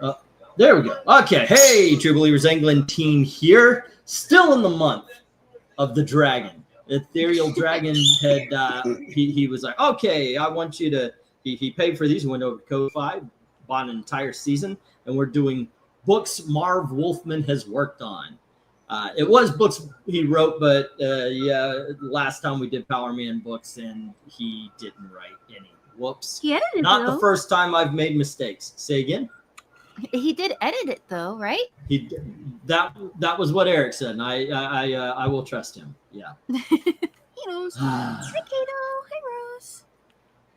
Uh, there we go. Okay. Hey, True Believers England team here. Still in the month of the dragon. Ethereal Dragon had, he was like, okay, I want you to, he paid for these, went over to Ko-Fi, bought an entire season, and we're doing books Marv Wolfman has worked on. It was books he wrote, but yeah, last time we did Power Man books, and he didn't write any. Whoops. He edited Not though. the first time I've made mistakes. Say again? He did edit it though, right? He that was what Eric said, and I will trust him. Yeah. He knows. Hi, Kato. Hi, Rose.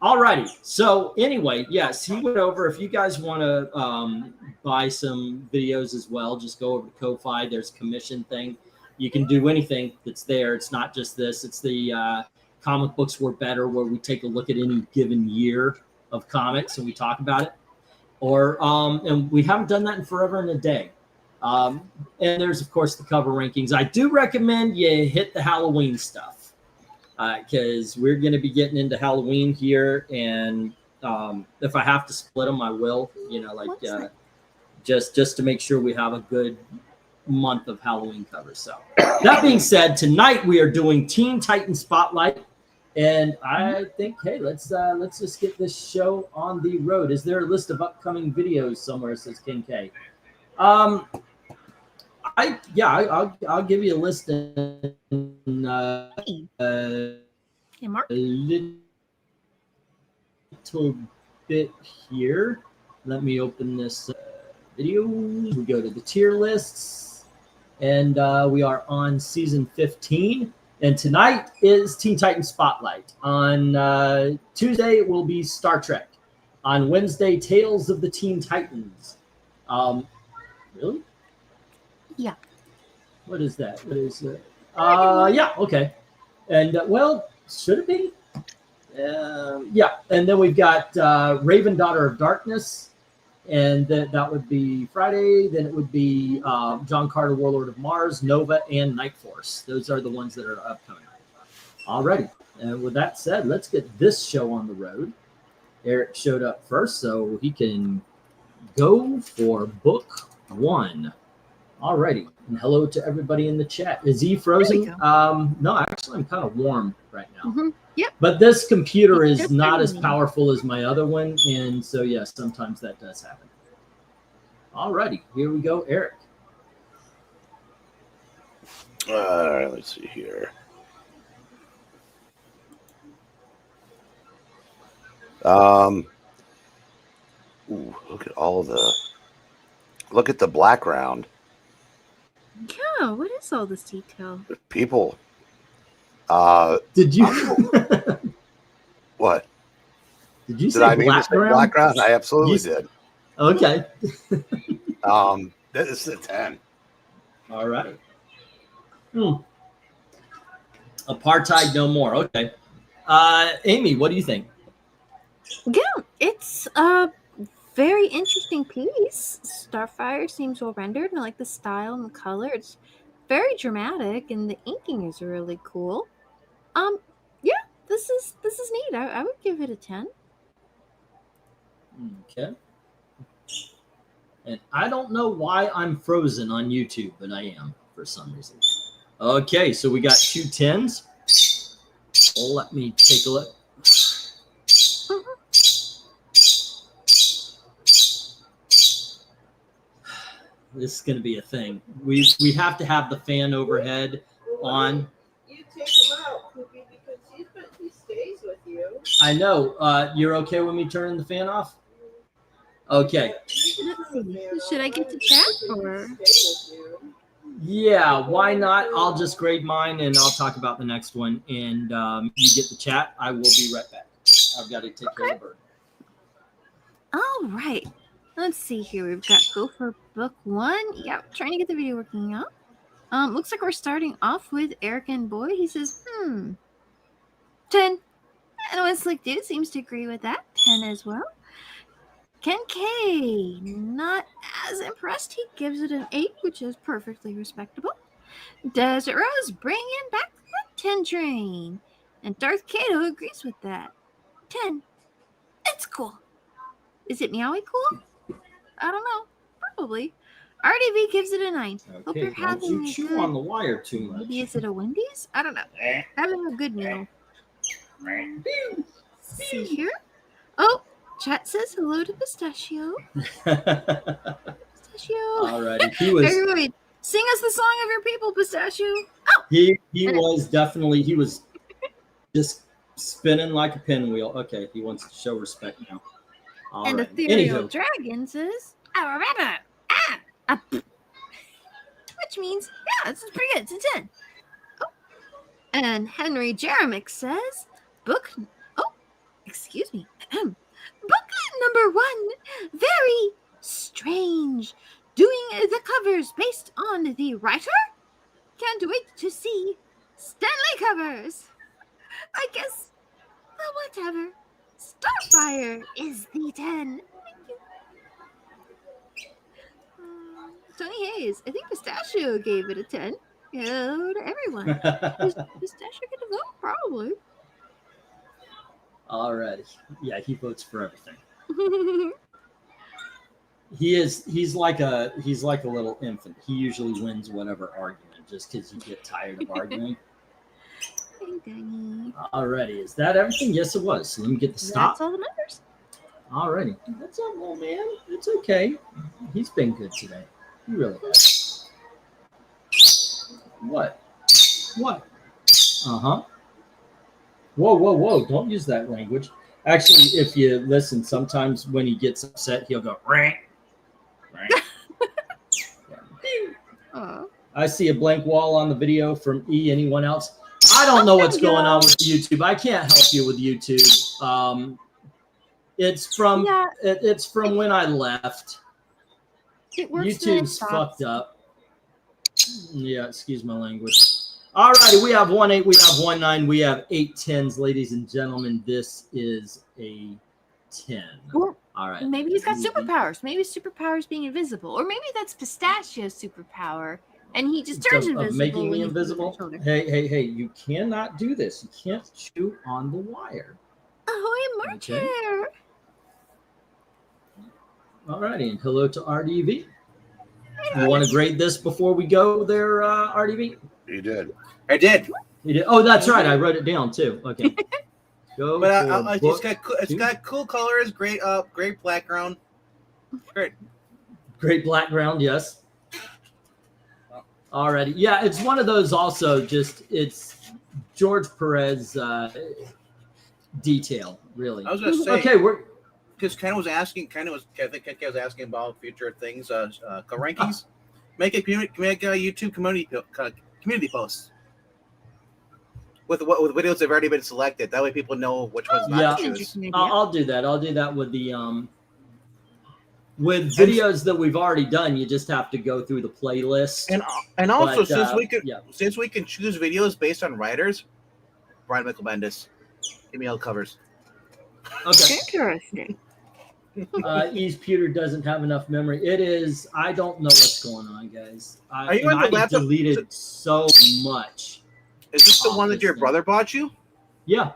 Alrighty. So anyway, yes, he went over. If you guys want to buy some videos as well, just go over to Ko-Fi. There's a commission thing. You can do anything that's there. It's not just this. It's the comic books were better, where we take a look at any given year of comics and we talk about it. Or and we haven't done that in forever and a day. And there's of course the cover rankings. I do recommend you hit the Halloween stuff because we're going to be getting into Halloween here, and if I have to split them, I will. You know, like just to make sure we have a good month of Halloween covers. So that being said, tonight we are doing Teen Titan Spotlight. And I think, hey, let's just get this show on the road. Is there a list of upcoming videos somewhere? Says King K. I'll give you a list in Mark. a little bit here. Let me open this video. We go to the tier lists, and we are on season 15. And tonight is Teen Titan Spotlight. On Tuesday, it will be Star Trek. On Wednesday, Tales of the Teen Titans. Really? Yeah. What is that? What is it? Yeah, okay. And, well, should it be? Yeah. And then we've got Raven, Daughter of Darkness. And that would be Friday. Then it would be John Carter, Warlord of Mars, Nova, and Night Force. Those are the ones that are upcoming. Alrighty. And with that said, let's get this show on the road. Eric showed up first, so he can go for book one. Alrighty. And hello to everybody in the chat. Is he frozen? No, actually, I'm kind of warm right now. Mm-hmm. Yep. But this computer is not as powerful as my other one, and so yes, sometimes that does happen. Alrighty, here we go, Eric. All right, let's see here. Ooh, look at the background. Yeah, what is all this detail? People. Did you? What? Did you Did say I mean to say background? I absolutely did. Okay. This is a 10. All right. Apartheid no more. Okay. Amy, what do you think? Yeah, it's a very interesting piece. Starfire seems well rendered, and I like the style and the color. It's very dramatic, and the inking is really cool. Yeah, this is neat. I would give it a 10. Okay. And I don't know why I'm frozen on YouTube, but I am for some reason. Okay, so we got 2 10s. Let me take a look. This is going to be a thing. We have to have the fan overhead on. You take him out, Poopy, because he stays with you. I know. You're okay with me turning the fan off? Okay. Should I get to chat or? Yeah, why not? I'll just grade mine and I'll talk about the next one. And you get the chat. I will be right back. I've got to take care of the bird. All right. Let's see here. We've got go for book one. Yep, trying to get the video working out. Looks like we're starting off with Eric and Boy. He says, 10. And One Slick Dude seems to agree with that. 10 as well. Ken K, not as impressed. He gives it an 8, which is perfectly respectable. Desert Rose bringing back the 10 train. And Darth Kato agrees with that. 10. It's cool. Is it meowy cool? I don't know. probably. RDV gives it a 9. Hope Okay, you're don't having you a chew good. on the wire too Maybe much. is it a Wendy's? I don't know. Having a good meal. See here. Oh, chat says hello to Pistachio. Pistachio. Alrighty, he was Everybody, sing us the song of your people, Pistachio. he was definitely he was just spinning like a pinwheel. Okay, he wants to show respect now. All And right. Ethereal Anywho, Dragon says, which means, yeah, this is pretty good. It's a 10. Oh. And Henry Jeremick says, excuse me. Book number 1, very strange. Doing the covers based on the writer? Can't wait to see Stanley covers. I guess, well, whatever. Starfire is the 10. Thank you. Tony Hayes, I think Pistachio gave it a 10. Hello to everyone. Pistachio get a vote, probably. alrighty. Yeah, he votes for everything. He's like a little infant. He usually wins whatever argument just because you get tired of arguing. Dang, dang. Alrighty, is that everything? Yes, it was. So let me get the stop. That's all the members. Alrighty, that's all, old man. It's okay. He's been good today. He really has. What? What? Uh-huh. Whoa. Don't use that language. Actually, if you listen, sometimes when he gets upset, he'll go, rank. Oh. I see a blank wall on the video from E. Anyone else? I don't know what's going on with YouTube. I can't help you with YouTube. It's from it's from when I left. It works when it YouTube's stops. fucked up. Yeah, excuse my language. All righty, we have 1-8, we have 1-9, we have 8 10s, ladies and gentlemen. This is a 10. Or All right. maybe he's got superpowers. Maybe superpowers being invisible. Or maybe that's Pistachio's superpower. And he just turns Of invisible. making when me he's with invisible. his shoulder. Hey, you cannot do this. You can't chew on the wire. Ahoy, Marcher. All righty, and hello to RDV. You want to grade this before we go there, RDV? You did. I did. You did? Oh, that's right. I wrote it down too. Okay. Go But for it's book got cool colors, great background. Great. great background, yes. Alrighty. Yeah, it's one of those also, just it's George Perez detail, really. I was gonna say Okay, we're because Ken was asking about future things, rankings. Make a YouTube community post with videos that have already been selected. That way, people know which ones not Yeah. to choose. Interesting idea. I'll do that. I'll do that with the with videos that we've already done. You just have to go through the playlist. And also, But, since we can choose videos based on writers, Brian Michael Bendis, give me all covers. Okay. Interesting. East Pewter doesn't have enough memory. It is. I don't know what's going on, guys. Are you on the I laptop? deleted so much. Is this the one that your Obviously. brother bought you? Yeah.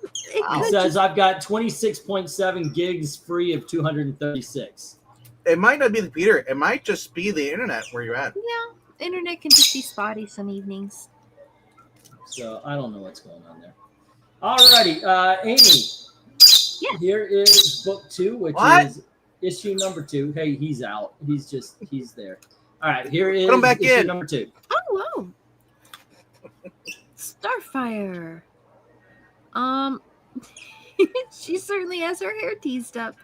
It It could says just, I've got 26.7 gigs free of 236. It might not be the Peter. It might just be the internet where you're at. yeah, internet can just be spotty some evenings. So I don't know what's going on there. Alrighty, Amy. Yes. Here is book 2, which What? is issue number 2. Hey, he's out. He's there. All right, here is Put him back issue in. number 2. Oh, whoa. Starfire. She certainly has her hair teased up.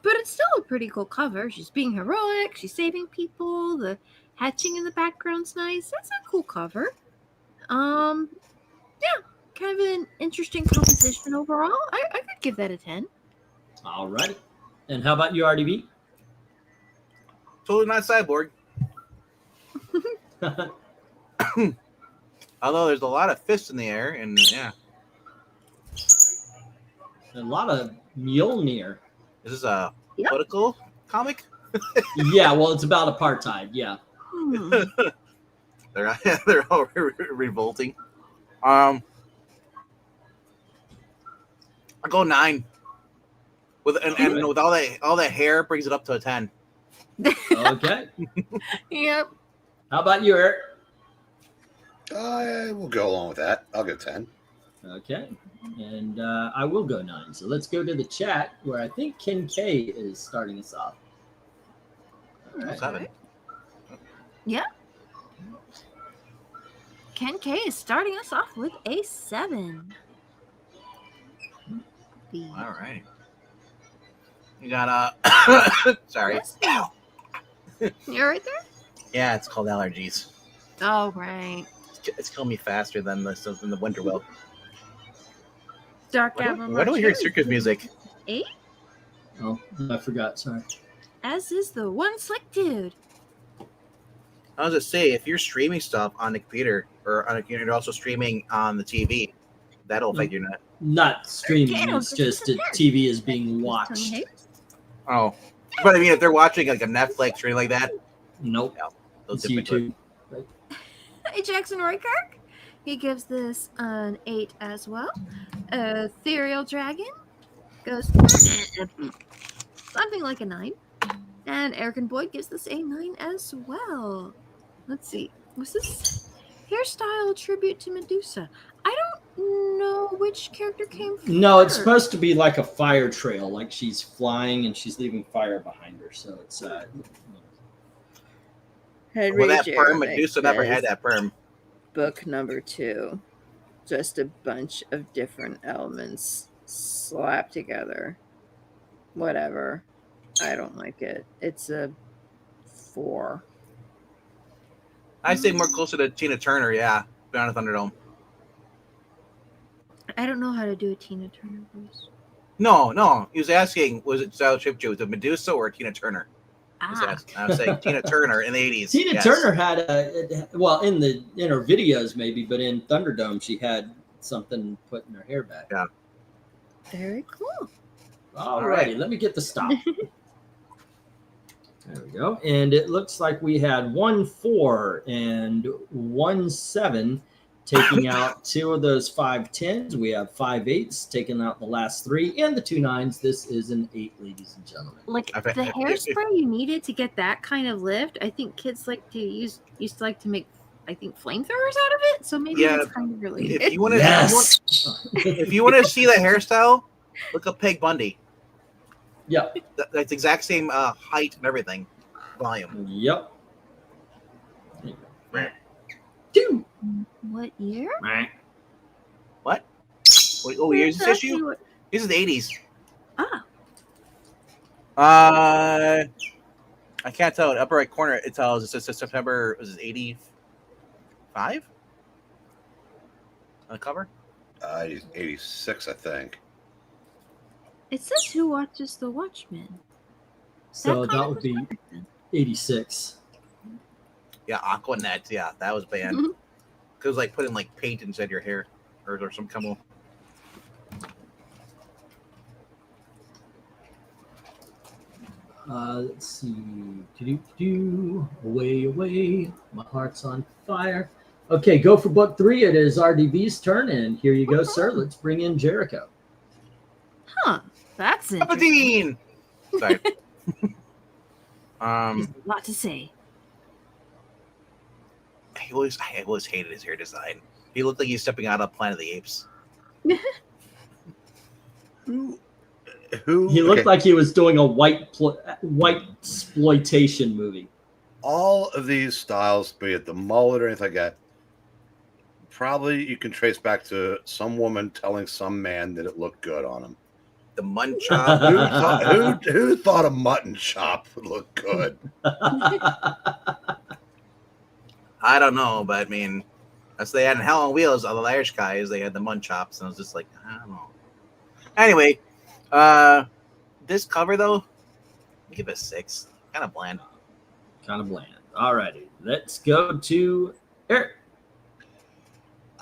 But it's still a pretty cool cover. She's being heroic. She's saving people. The hatching in the background's nice. That's a cool cover. Yeah, kind of an interesting composition overall. I could give that a 10. Alrighty. And how about you, RDB? Totally not Cyborg. Although there's a lot of fists in the air, and yeah. A lot of Mjolnir. Is this a Yep. political comic? Yeah, well, it's about apartheid. Yeah. Hmm. They're all revolting. I go 9. And with all that hair brings it up to a 10. Okay. Yep. How about you, Eric? I will go along with that. I'll go 10. Okay. And I will go 9. So let's go to the chat where I think Ken K is starting us off. All right. 7. Ken K is starting us off with a 7. All right. You got sorry. You're right there? Yeah, it's called allergies. Oh, right. It's killing me faster than the winter will. Dark Why do we hear circus music? 8, Oh, I forgot. Sorry. as is the one slick dude. I was gonna say, if you're streaming stuff on the computer or on a computer, you're also streaming on the TV, that'll affect your net. Not streaming. Okay, It's just that TV is being watched. Oh, but I mean, if they're watching like a Netflix or anything like that, Nope. they'll It's dip into it. YouTube. Hey, Jackson Roykirk. He gives this an 8 as well. Ethereal Dragon goes something like a 9. And Eric and Boyd gives this a 9 as well. Let's see. Was this hairstyle a tribute to Medusa? I don't know which character came first. No, it's supposed to be like a fire trail, like she's flying and she's leaving fire behind her. So it's Henry Well, that perm, Jeremiah Medusa never says had that perm. Book number 2. Just a bunch of different elements slapped together. Whatever. I don't like it. It's a 4. I say more closer to Tina Turner, yeah. Beyond the Thunderdome. I don't know how to do a Tina Turner voice. No. He was asking, was it style trip to Medusa or Tina Turner? I was saying Tina Turner in the 80s. Tina yes. Turner had in her videos maybe, but in Thunderdome she had something put in her hair back. Yeah. Very cool. Alrighty, let me get the stop. There we go. And it looks like we had 1 4 and 1 7, taking out 2 of those 5 10s. We have 5 8s, taking out the last 3, and the 2 9s. This is an 8, ladies and gentlemen. Like I bet- the hairspray you needed to get that kind of lift, I think kids used to like to make, I think, flamethrowers out of it. So maybe Yeah, it's kind of related. If you want to, Yes. if you want to see the hairstyle, look up Peg Bundy. Yep. That's the exact same height and everything, volume. Yep. 2. What year? What? Oh, here's this Exactly issue. what- This is the 80s. Ah, I can't tell. Upper right corner, it tells. It says September. Was it 85? On the cover. 86, I think. it says Who Watches the Watchmen. So kind that of would was be back then. 86. Yeah, Aquanet. Yeah, that was banned. Mhm. It was like putting like paint inside your hair or some chemical. Let's see. Do away, away. My heart's on fire. Okay, go for book 3. It is RDB's turn, and here you go, sir. Let's bring in Jericho. Huh. That's interesting. Aberdeen. Sorry. There's a lot to say. I always hated his hair design. He looked like he's stepping out of Planet of the Apes. Who? He looked okay, like he was doing a white exploitation movie. all of these styles, be it the mullet or anything like that, probably you can trace back to some woman telling some man that it looked good on him. The Munchop. Who thought a mutton chop would look good? I don't know, but I mean, as they had in Hell on Wheels, all the Irish guys, they had the Munchops, and I was just like, I don't know. Anyway, this cover though, I'll give it a 6. Kind of bland. Kind of bland. Alrighty, let's go to Eric.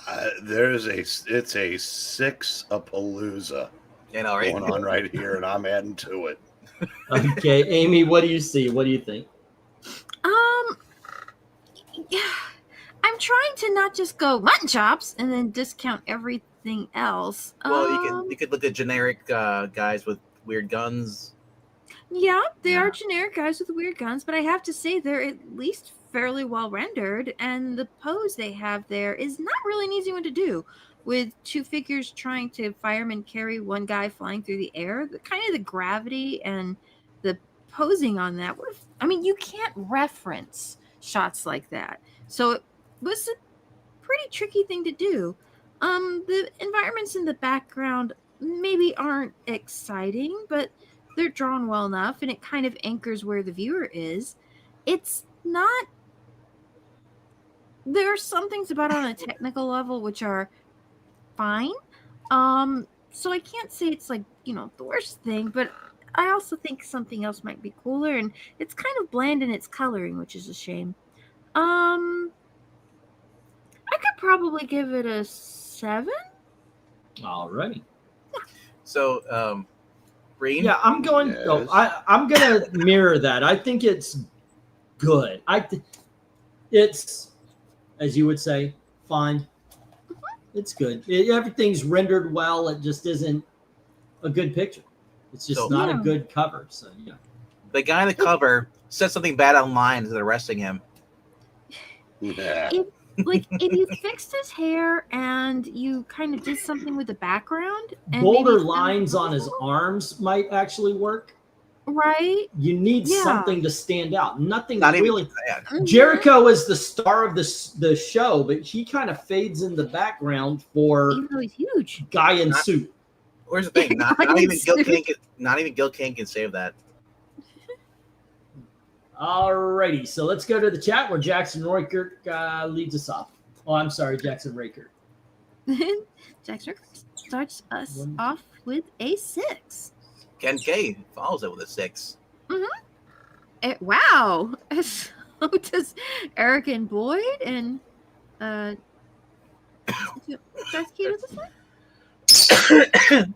It's a 6 a palooza You know, right? going on right here, and I'm adding to it. Okay, Amy, what do you see? What do you think? Yeah, I'm trying to not just go mutton chops and then discount everything else. Well, you could look at generic guys with weird guns. Yeah, they Yeah. are generic guys with weird guns, but I have to say they're at least fairly well rendered, and the pose they have there is not really an easy one to do. With two figures trying to fireman carry one guy flying through the air, the kind of the gravity and the posing on that. I mean, you can't reference shots like that, so it was a pretty tricky thing to do. The environments in the background maybe aren't exciting, but they're drawn well enough and it kind of anchors where the viewer is. It's not, there are some things about it on a technical level which are fine. So I can't say it's like, the worst thing, but I also think something else might be cooler, and it's kind of bland in its coloring, which is a shame. I could probably give it a 7. All right. So, Breen? Yeah, I'm going. Yes. I'm going to mirror that. I think it's good. It's, as you would say, fine. It's good. Everything's rendered well. It just isn't a good picture. It's just So- not a Yeah. good cover. So yeah. The guy on the cover said something bad online as they're arresting him. Yeah. Like, if you fixed his hair and you kind of did something with the background and Bolder maybe lines on his arms might actually work. right? You need Yeah. something to stand out. Nothing Not even really. yeah. Jericho is the star of the show, but he kind of fades in the background for Even though he's huge. guy in Not- suit. Where's the thing? Not even Gil Kane can save that. Alrighty, so let's go to the chat where Jackson Roykert leads us off. Oh, I'm sorry, Jackson Rakert. Jackson starts us off with a 6. Ken K follows it with a 6. Wow. So does Eric and Boyd and Darth Kato this one?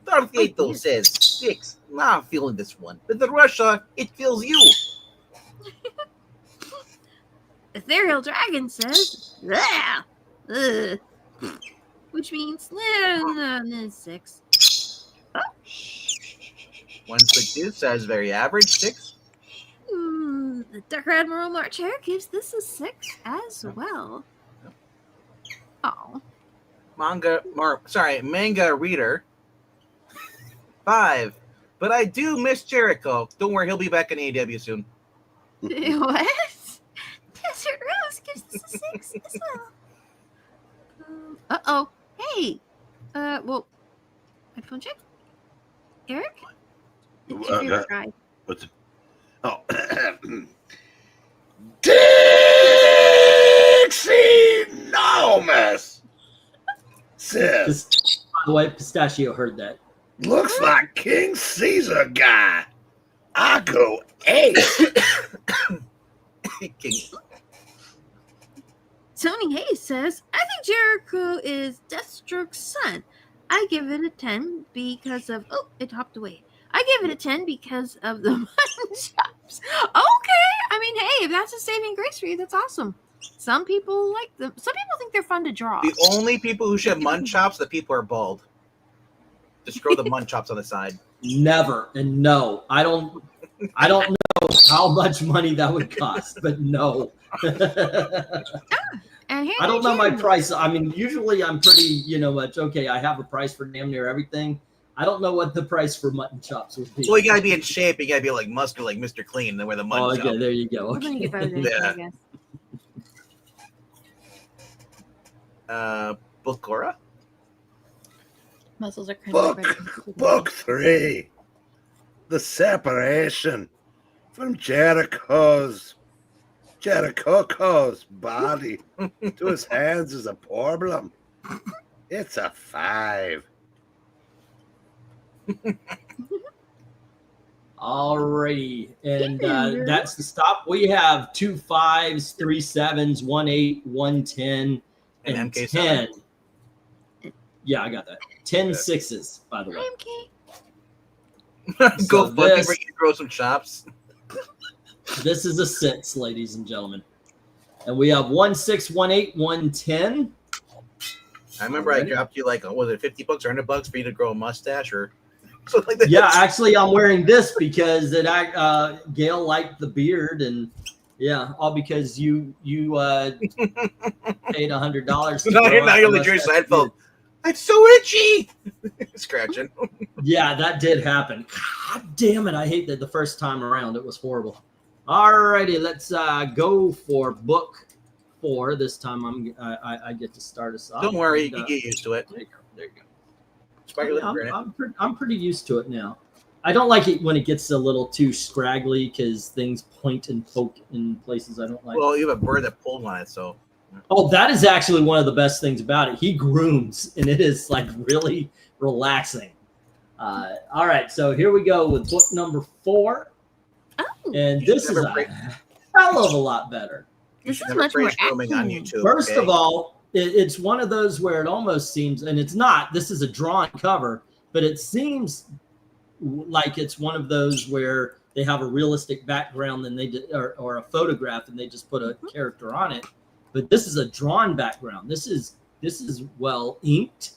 Darth Kato says 6. Not feeling this one. But the Russia, it feels you. Ethereal Dragon says, "Bleh, ugh," which means 6. 162 says very average 6. The Dark Admiral March Hare gives this a 6 as well. Oh, Manga reader 5. But I do miss Jericho. Don't worry, he'll be back in AEW soon. what? Desert Rose gives this a 6 as well. Hey. Well, headphone check. Eric? It's your favorite guy. What's it? Oh. Dixie Nomus says, By the way, Pistachio heard that. looks like King Caesar guy. I go 8. King. Tony Hayes says, I think Jericho is Deathstroke's son. I give it a 10 because of... Oh, it hopped away. I give it a 10 because of the mutton chops. Okay. I mean, hey, if that's a saving grace for you, that's awesome. Some people like them. Some people think they're fun to draw. The only people who should have mutton chops, the people who are bald. Just grow the mutton chops on the side. Never and no. I don't know how much money that would cost, but no. And here I don't know my Jim. price. I mean, usually I'm pretty, much okay. I have a price for damn near everything. I don't know what the price for mutton chops would be. Well, you gotta be in shape. You gotta be like muscular, like Mr. Clean. Then wear the mutton Oh, chop. okay, there you go. We're going to get better than Yeah. I guess. Bukora? Muscles are kind Book, of book 3. The separation from Jericho's body to his hands is a problem. It's a 5. Alrighty, and Yeah. that's the stop. We have 2 5s, 3 7s, 1 8, 1 10, And and MK7. 10. Yeah, I got that. 10 6s, by the way. Okay. Go So fucking this- bring you grow some chops. This is a 6, ladies and gentlemen. And we have 1 6, 1 8, 1 10. I remember I Alrighty. dropped you like, was it $50 or $100 for you to grow a mustache? Or So like that. Yeah, actually, I'm wearing this because Gail liked the beard, and yeah, all because you paid $100. So now you're the Jerry Seinfeld. I'm so itchy. Scratching. Yeah, that did happen. God damn it! I hate that the first time around. It was horrible. Alrighty, let's go for book 4. This time I get to start us off. Don't worry, you And, can get used to it. There you go. There you go. Spider Yeah, Granite. I'm pretty used to it now. I don't like it when it gets a little too scraggly because things point and poke in places I don't like. Well, you have a bird that pulled on it, so. Oh, that is actually one of the best things about it. He grooms, and it is like really relaxing. All right, so here we go with book number 4, Oh, and this is never a break- hell of a lot better. You this should is never much more praise grooming on action. YouTube. First okay? of all, it's one of those where it almost seems, and it's not. This is a drawn cover, but it seems like it's one of those where they have a realistic background and or a photograph and they just put a character on it. But this is a drawn background. This is well inked.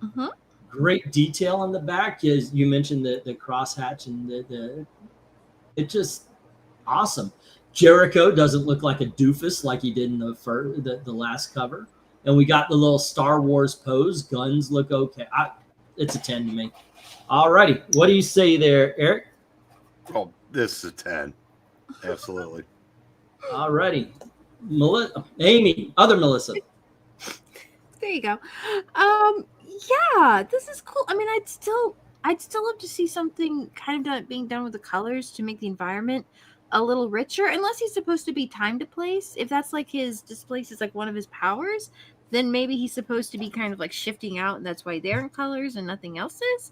Mm-hmm. Great detail in the back. As you mentioned, the crosshatch and it just awesome. Jericho doesn't look like a doofus like he did in the last cover. And we got the little Star Wars pose. Guns look okay. It's a 10 to me. All righty. What do you say there, Eric? Oh, this is a 10. Absolutely. All righty. Amy, other Melissa. There you go. Yeah, this is cool. I mean, I'd still love to see something kind of being done with the colors to make the environment a little richer. Unless he's supposed to be time to place. If that's like his displace is like one of his powers, then maybe he's supposed to be kind of like shifting out, and that's why they're in colors and nothing else is.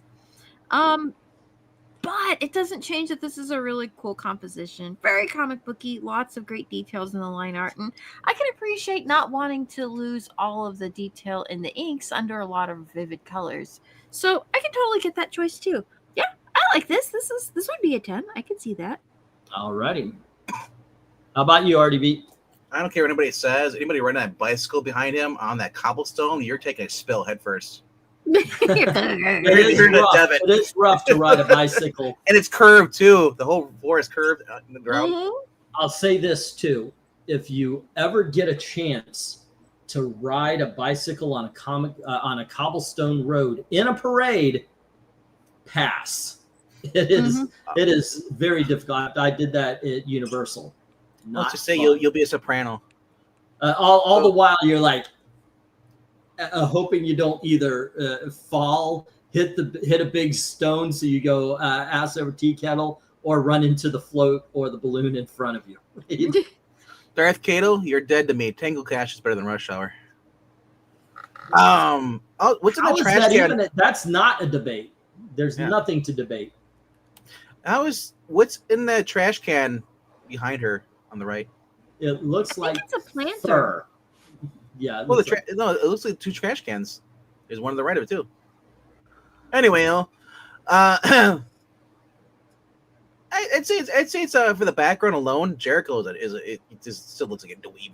But it doesn't change that this is a really cool composition. Very comic booky, lots of great details in the line art. And I can appreciate not wanting to lose all of the detail in the inks under a lot of vivid colors. So I can totally get that choice too. Yeah, I like this. This would be a 10. I could see that. All righty. How about you, RDB? I don't care what anybody says. Anybody riding that bicycle behind him on that cobblestone, you're taking a spill head first. It is rough to ride a bicycle. And it's curved too. The whole floor is curved in the ground. Mhm. I'll say this too. If you ever get a chance to ride a bicycle on a cobblestone road in a parade, pass. It is very difficult. I did that at Universal. Let's just say fun. you'll be a soprano. All the while you're like hoping you don't either fall, hit a big stone so you go ass over tea kettle, or run into the float or the balloon in front of you. Darth Kato, you're dead to me. Tango Cash is better than Rush Hour. What's in How the is trash that can? even that's not a debate. There's Yeah. nothing to debate. What's in that trash can behind her on the right? It looks I like think it's a planter. fur. Yeah. Well, it looks like 2 trash cans. There's one on the right of it too. Anyway, I'd say it's for the background alone. Jericho it just still looks like a dweeb.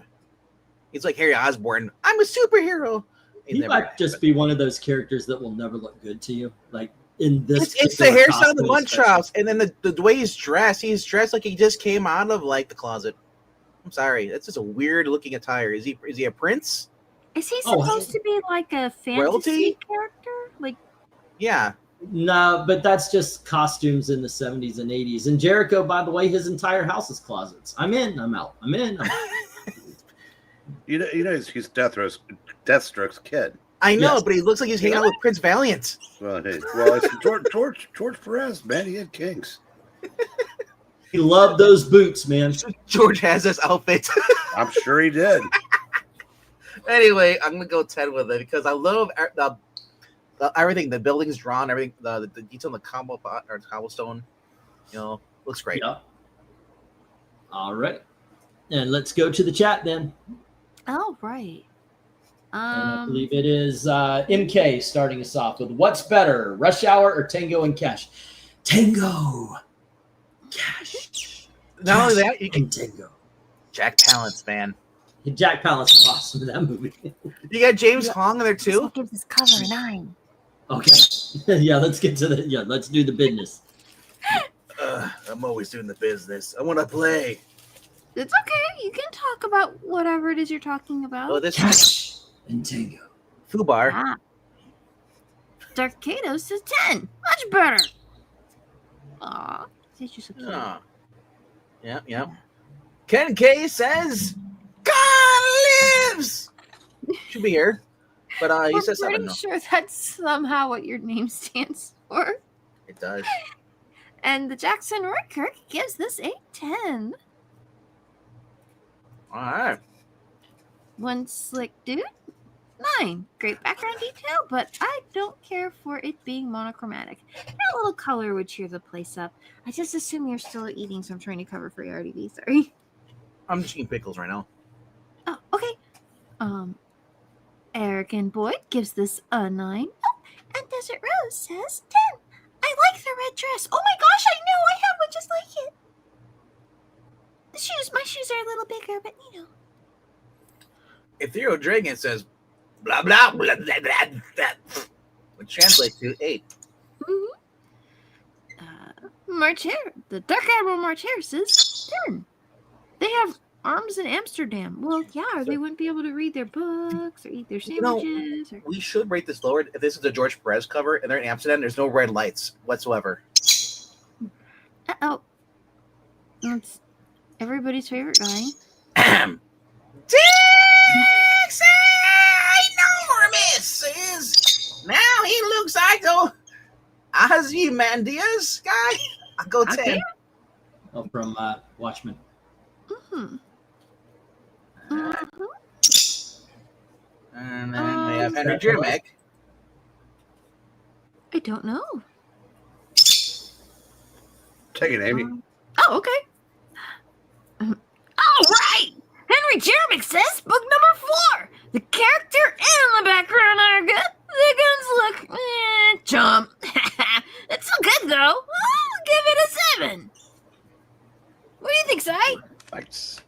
He's like Harry Osborn. I'm a superhero. he might just be one of those characters that will never look good to you. Like in this, It's the particular hairstyle, the costume lunch especially. chops, and then the way he's dressed like he just came out of like the closet. I'm sorry, that's just a weird looking attire. Is he a prince? Is he Oh, supposed to be like a fantasy Royalty? character? Like, Yeah. No, but that's just costumes in the 70s and 80s. And Jericho, by the way, his entire house is closets. I'm in, I'm out. I'm in, I'm out. You know he's Deathstroke's kid. I know, Yes. but he looks like he's hanging out with Prince Valiant. Well, it's George Perez, man. He had kinks. He loved those boots, man. George has this outfit. I'm sure he did. Anyway, I'm gonna go 10 with it because I love everything. The building's drawn, everything. The detail on the cobblestone. Looks great. Yeah. All right. And let's go to the chat then. oh right. And I believe it is MK starting us off with what's better, Rush Hour or Tango and Cash? Tango. Cash. Not only that, you can And Tango. Jack Palance, man. Jack Palance is awesome in that movie. You got James Hong in there This too. one gives this cover a 9. Okay. Yeah, let's get to the. Yeah, let's do the business. I'm always doing the business. I want to play. It's okay. You can talk about whatever it is you're talking about. Oh, this is Cash and Tango. Fubar. Ah. Dark Kato says 10. Much better. Aw, he's just so cute. Oh. Yep. Ken K says, God lives! Should be here. But he We're says pretty 7 now. sure that's somehow what your name stands for. It does. And the Jackson Kirk gives this a 10. All right. One slick dude, 9. Great background detail, but I don't care for it being monochromatic. A little color would cheer the place up. I just assume you're still eating, so I'm trying to cover for your RDB. Sorry. I'm just eating pickles right now. Oh, okay. Eric and Boyd gives this a 9. Oh, and Desert Rose says 10. I like the red dress. Oh my gosh, I know. I have one just like it. My shoes are a little bigger, but you know. Ethereal Dragon says, blah, blah, blah, blah, blah, blah, which translates to 8. Marcher, the Dark Admiral Marcher says 10. They have arms in Amsterdam. Well, yeah, or they wouldn't be able to read their books or eat their sandwiches. We should rate this lower. If this is the George Perez cover and they're in Amsterdam, there's no red lights whatsoever. Uh-oh. That's everybody's favorite guy. Enormous! Now he looks like the Ozymandias guy. I'll go 10. Okay. Oh, from Watchmen. Mm-hmm. And then we have Henry Jeremic. I don't know. Take it, Amy. Oh, okay. All right. Henry Jeremic says book number 4. The character and the background are good. The guns look chump. It's so good though. I'll give it a 7. What do you think, Si? Thanks.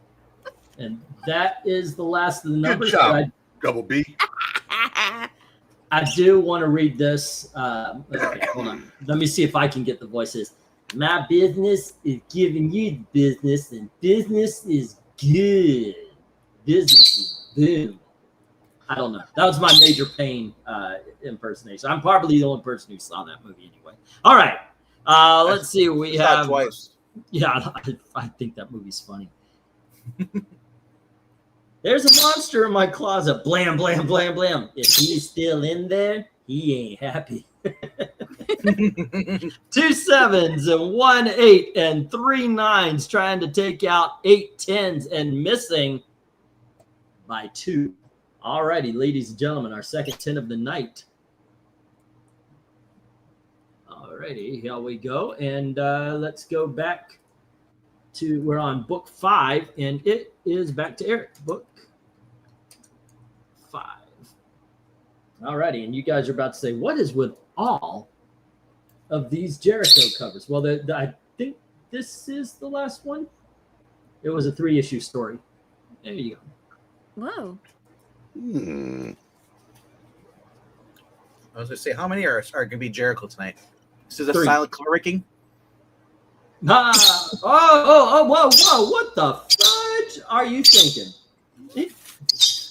And that is the last of the Good numbers. job, Double B. I do want to read this. Okay, hold on. Let me see if I can get the voices. My business is giving you the business, and business is good. Business is boom. I don't know. That was my Major Payne impersonation. I'm probably the only person who saw that movie anyway. All right. Let's see. We Saw it have twice. Yeah, I think that movie's funny. There's a monster in my closet. Blam, blam, blam, blam. If he's still in there, he ain't happy. 2 7s and 1 8 and 3 9s trying to take out 8 10s and missing by 2. Alrighty, ladies and gentlemen, our second 10 of the night. Alrighty, here we go. And let's go back to, we're on book 5, and it is back to Eric. Book 5. Alrighty, and you guys are about to say, what is with all of these Jericho covers? Well, I think this is the last one. It was a 3-issue story. There you go. Whoa. I was going to say, how many are going to be Jericho tonight? This is a 3. silent clicking. Ah, whoa, what the fudge are you thinking?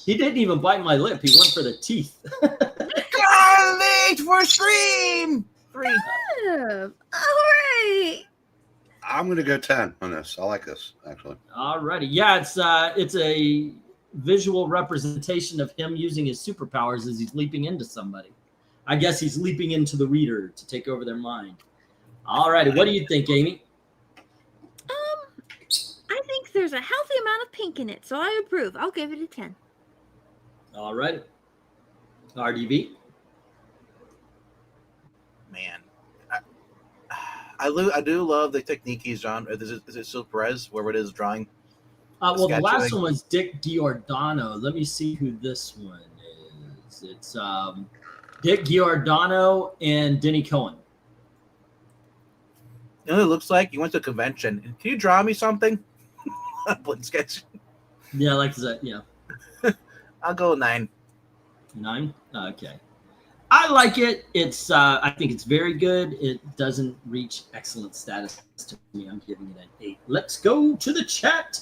He didn't even bite my lip. He went for the teeth. College for stream! 3. All right. I'm going to go 10 on this. I like this, actually. Alrighty. Yeah, it's a visual representation of him using his superpowers as he's leaping into somebody. I guess he's leaping into the reader to take over their mind. Alrighty, what do you think, Amy? I think there's a healthy amount of pink in it, so I approve. I'll give it a 10. Alrighty. RDB? Man. I do love the technique he's drawn. Is it still Perez, wherever it is, drawing? Well, the last Sketching. one was Dick Giordano. Let me see who this one is. It's Dick Giordano and Denny Cohen. You know what it looks like? You went to a convention. Can you draw me something? Blend sketch. Yeah, like that. Yeah. I'll go 9. 9? Okay. I like it. It's I think it's very good. It doesn't reach excellent status to me. I'm giving it an 8. Let's go to the chat.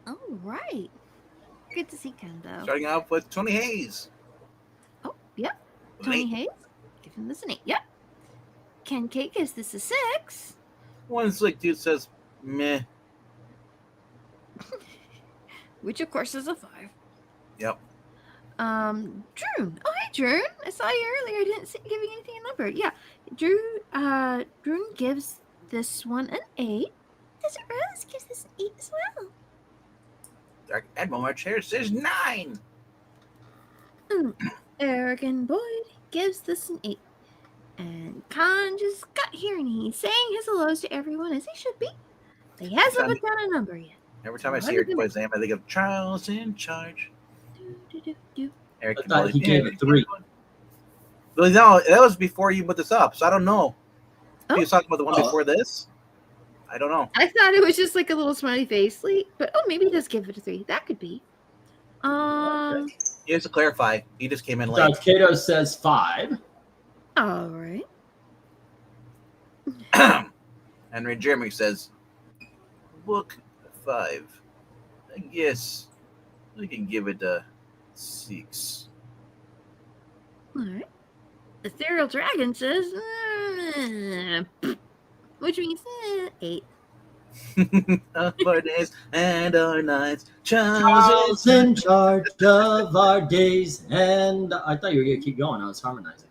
All right. Good to see Kendo. Starting off with Tony Hayes. Oh, yep. Tony Hayes. Give him this an 8. Yep. Ken K gives this a 6. One slick dude says, meh. Which of course is a 5. Yep. Drew. Oh, hey, Drew. I saw you earlier. I didn't see you giving anything a number. Yeah. Drew gives this one an 8. Desert Rose gives this an 8 as well. Dark Admiral March here says 9. Eric and Boyd gives this an 8. And Khan just got here and he's saying his hellos to everyone as he should be. He hasn't put down a number yet. Every time I see Eric Boyd's name, I think of Charles in Charge. Eric I thought he gave it 3. Well, no, that was before you put this up, so I don't know. Oh. He was talking about the one before this. I don't know. I thought it was just like a little smiley face, but maybe he does give it a 3. That could be. Just to clarify, he just came in late. Dr. Cato says 5. All right. Henry Jeremy says, book 5. I guess we can give it a 6. All right. Ethereal Dragon says, which means 8. Our days and our nights. Charles in charge of our days. And I thought you were going to keep going. I was harmonizing.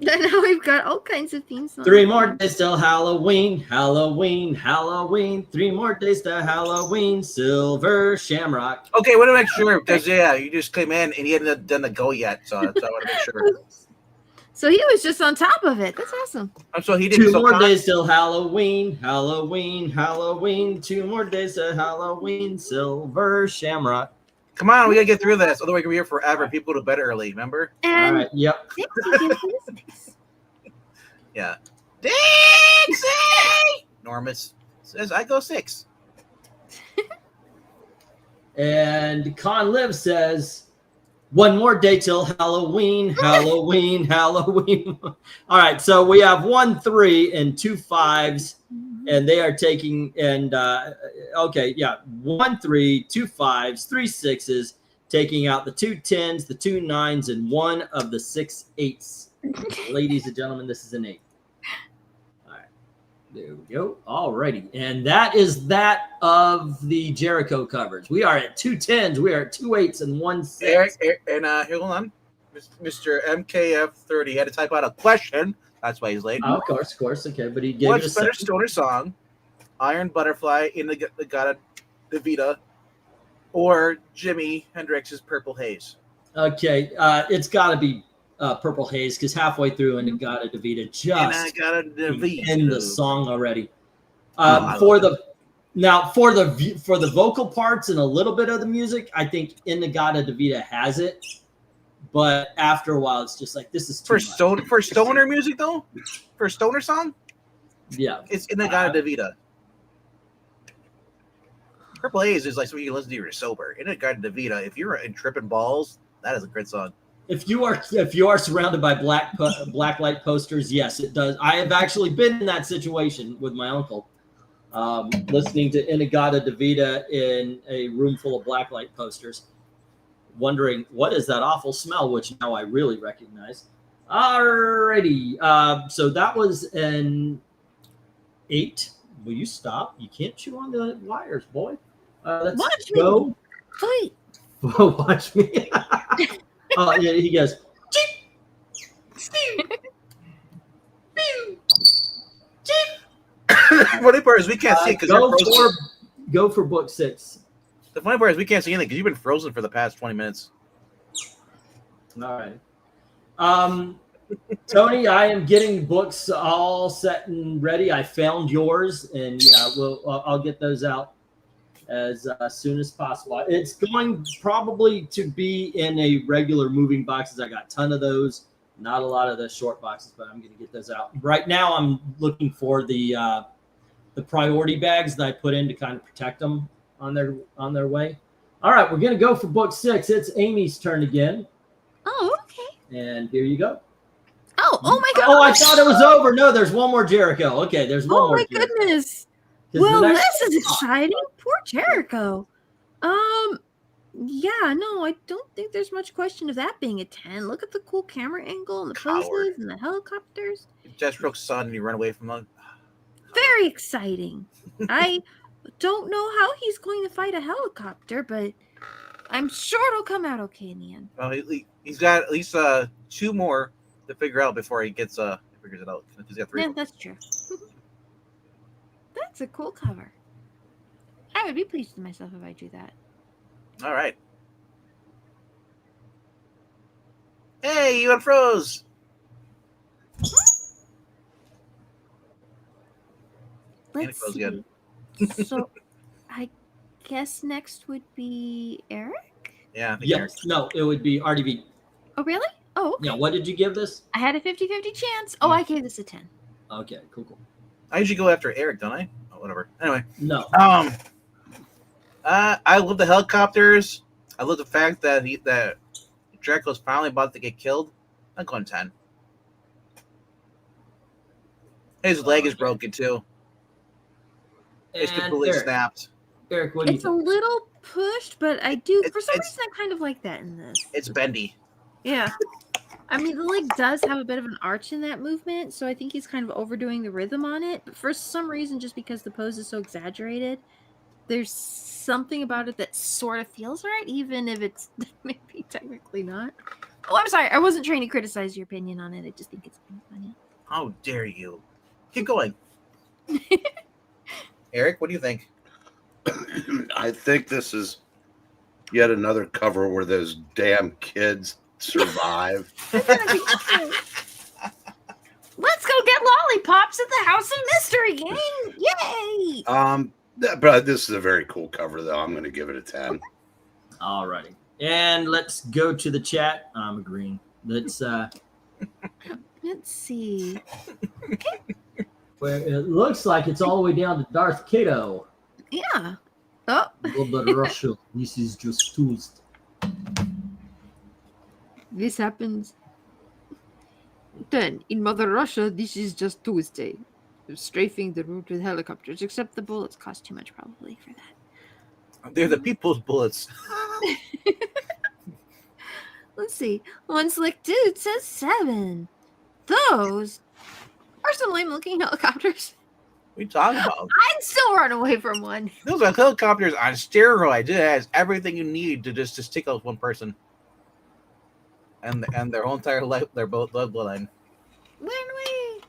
Now we've got all kinds of theme songs. 3 more days till Halloween, Halloween, Halloween. 3 more days to Halloween, Silver Shamrock. Okay, want to make sure because you just came in and he hadn't done the go yet, so I want to make sure. So he was just on top of it. That's awesome. So he did 2 more days till Halloween, Halloween, Halloween. 2 more days to Halloween, Silver Shamrock. Come on, we gotta get through this. Otherwise, we're here forever. People go to bed early. Remember? And All right, yep. Yeah. Dixie! Normus says I go 6. And Con Liv says 1 more day till Halloween, Halloween, Halloween. All right, so we have 1 3 and 2 5s, and they are taking 1 3, 2 5s, 3 6s, taking out the 2 10s, the 2 9s, and 1 of the 6 8s. Ladies and gentlemen, this is an 8. All right, there we go. All righty, and that is that of the Jericho covers. We are at 2 10s, we are at 2 8s, and 1 6. Eric, and here, hold on. Mr. MKF30 had to type out a question. That's why he's late. Oh, of course. Okay, but he gave What's it a better second. stoner song? Iron Butterfly in the Gata Vita or Jimi Hendrix's Purple Haze? Okay, it's got to be Purple Haze because halfway through and it got a Davida And I just got a Vita. in the song already. I For love the vocal parts and a little bit of the music, I think Inagata Davida has it. But after a while, it's just like this is too much. For stoner music though, for a stoner song, Yeah, it's in the Gata Vita. Purple Haze is like something you listen to when you're sober. In the Gata Vita, if you're in tripping balls, that is a great song. if you are surrounded by black light posters, yes, it does. I have actually been in that situation with my uncle, listening to Inagata Davida in a room full of black light posters, wondering what is that awful smell, which now I really recognize. Alrighty, so that was an 8. Will you stop? You can't chew on the wires, boy. Let's Watch go. Wait. Watch me. Oh, yeah, he goes. The funny part is we can't see because Go for book 6. the funny part is we can't see anything because you've been frozen for the past 20 minutes. All right. Tony, I am getting books all set and ready. I found yours, and yeah, I'll get those out as soon as possible. It's going probably to be in a regular moving boxes. I got a ton of those, not a lot of the short boxes, but I'm going to get those out. Right now, I'm looking for the priority bags that I put in to kind of protect them on their way. All right, we're gonna go for book 6. It's Amy's turn again, Oh, okay. and here you go. Oh my god. Oh, I thought it was over. No, there's one more Jericho. Okay, there's one Oh more. my Jericho. goodness. 'Cause Well, the next- this is exciting. Poor Jericho. Yeah, no, I don't think there's much question of that being a 10. Look at the cool camera angle and the Coward. poses and the helicopters. Deathstroke's son, and you run away from him. Very exciting. I don't know how he's going to fight a helicopter, but I'm sure it'll come out okay in the end. Well, he's got at least 2 more to figure out before he gets figures it out. He's got 3. Yeah, that's true. That's a cool cover. I would be pleased with myself if I do that. All right. Hey, you unfroze. Let's feels see. good. So, I guess next would be Eric? Yeah. I think Yes. No, it would be RDV. Oh, really? Oh, okay. Yeah. What did you give this? I had a 50-50 chance. Oh, I gave this a 10. Okay. Cool. I usually go after Eric, don't I? Oh, whatever. Anyway. No. I love the helicopters. I love the fact that Draco's finally about to get killed. I'm going 10. His leg is broken too. It's And completely Eric, snapped. Eric, what do you It's a think? little pushed, but I do, for some It's- reason, I kind of like that in this. It's bendy. Yeah. I mean, the leg does have a bit of an arch in that movement, so I think he's kind of overdoing the rhythm on it. But for some reason, just because the pose is so exaggerated, there's something about it that sort of feels right, even if it's maybe technically not. Oh, I'm sorry. I wasn't trying to criticize your opinion on it. I just think it's kind of funny. How dare you? Keep going. Eric, what do you think? I think this is yet another cover where those damn kids survive. Let's go get lollipops at the House of Mystery game! Yay! But this is a very cool cover, though. I'm going to give it a 10. All righty. And let's go to the chat. I'm agreeing. Let's Let's see. where it looks like it's all the way down to Darth Kato. Yeah. Oh, Mother Russia. This is just Tuesday. this happens. Then, in Mother Russia, this is just Tuesday. Strafing the route with helicopters, except the bullets cost too much probably for that. They're the people's bullets. Let's see. One slick dude says 7. Those are some lame looking helicopters. What are you talking about? I'd still run away from one. Those are helicopters on steroids. It has everything you need to just take out one person. And their whole entire life, their bloodline. When we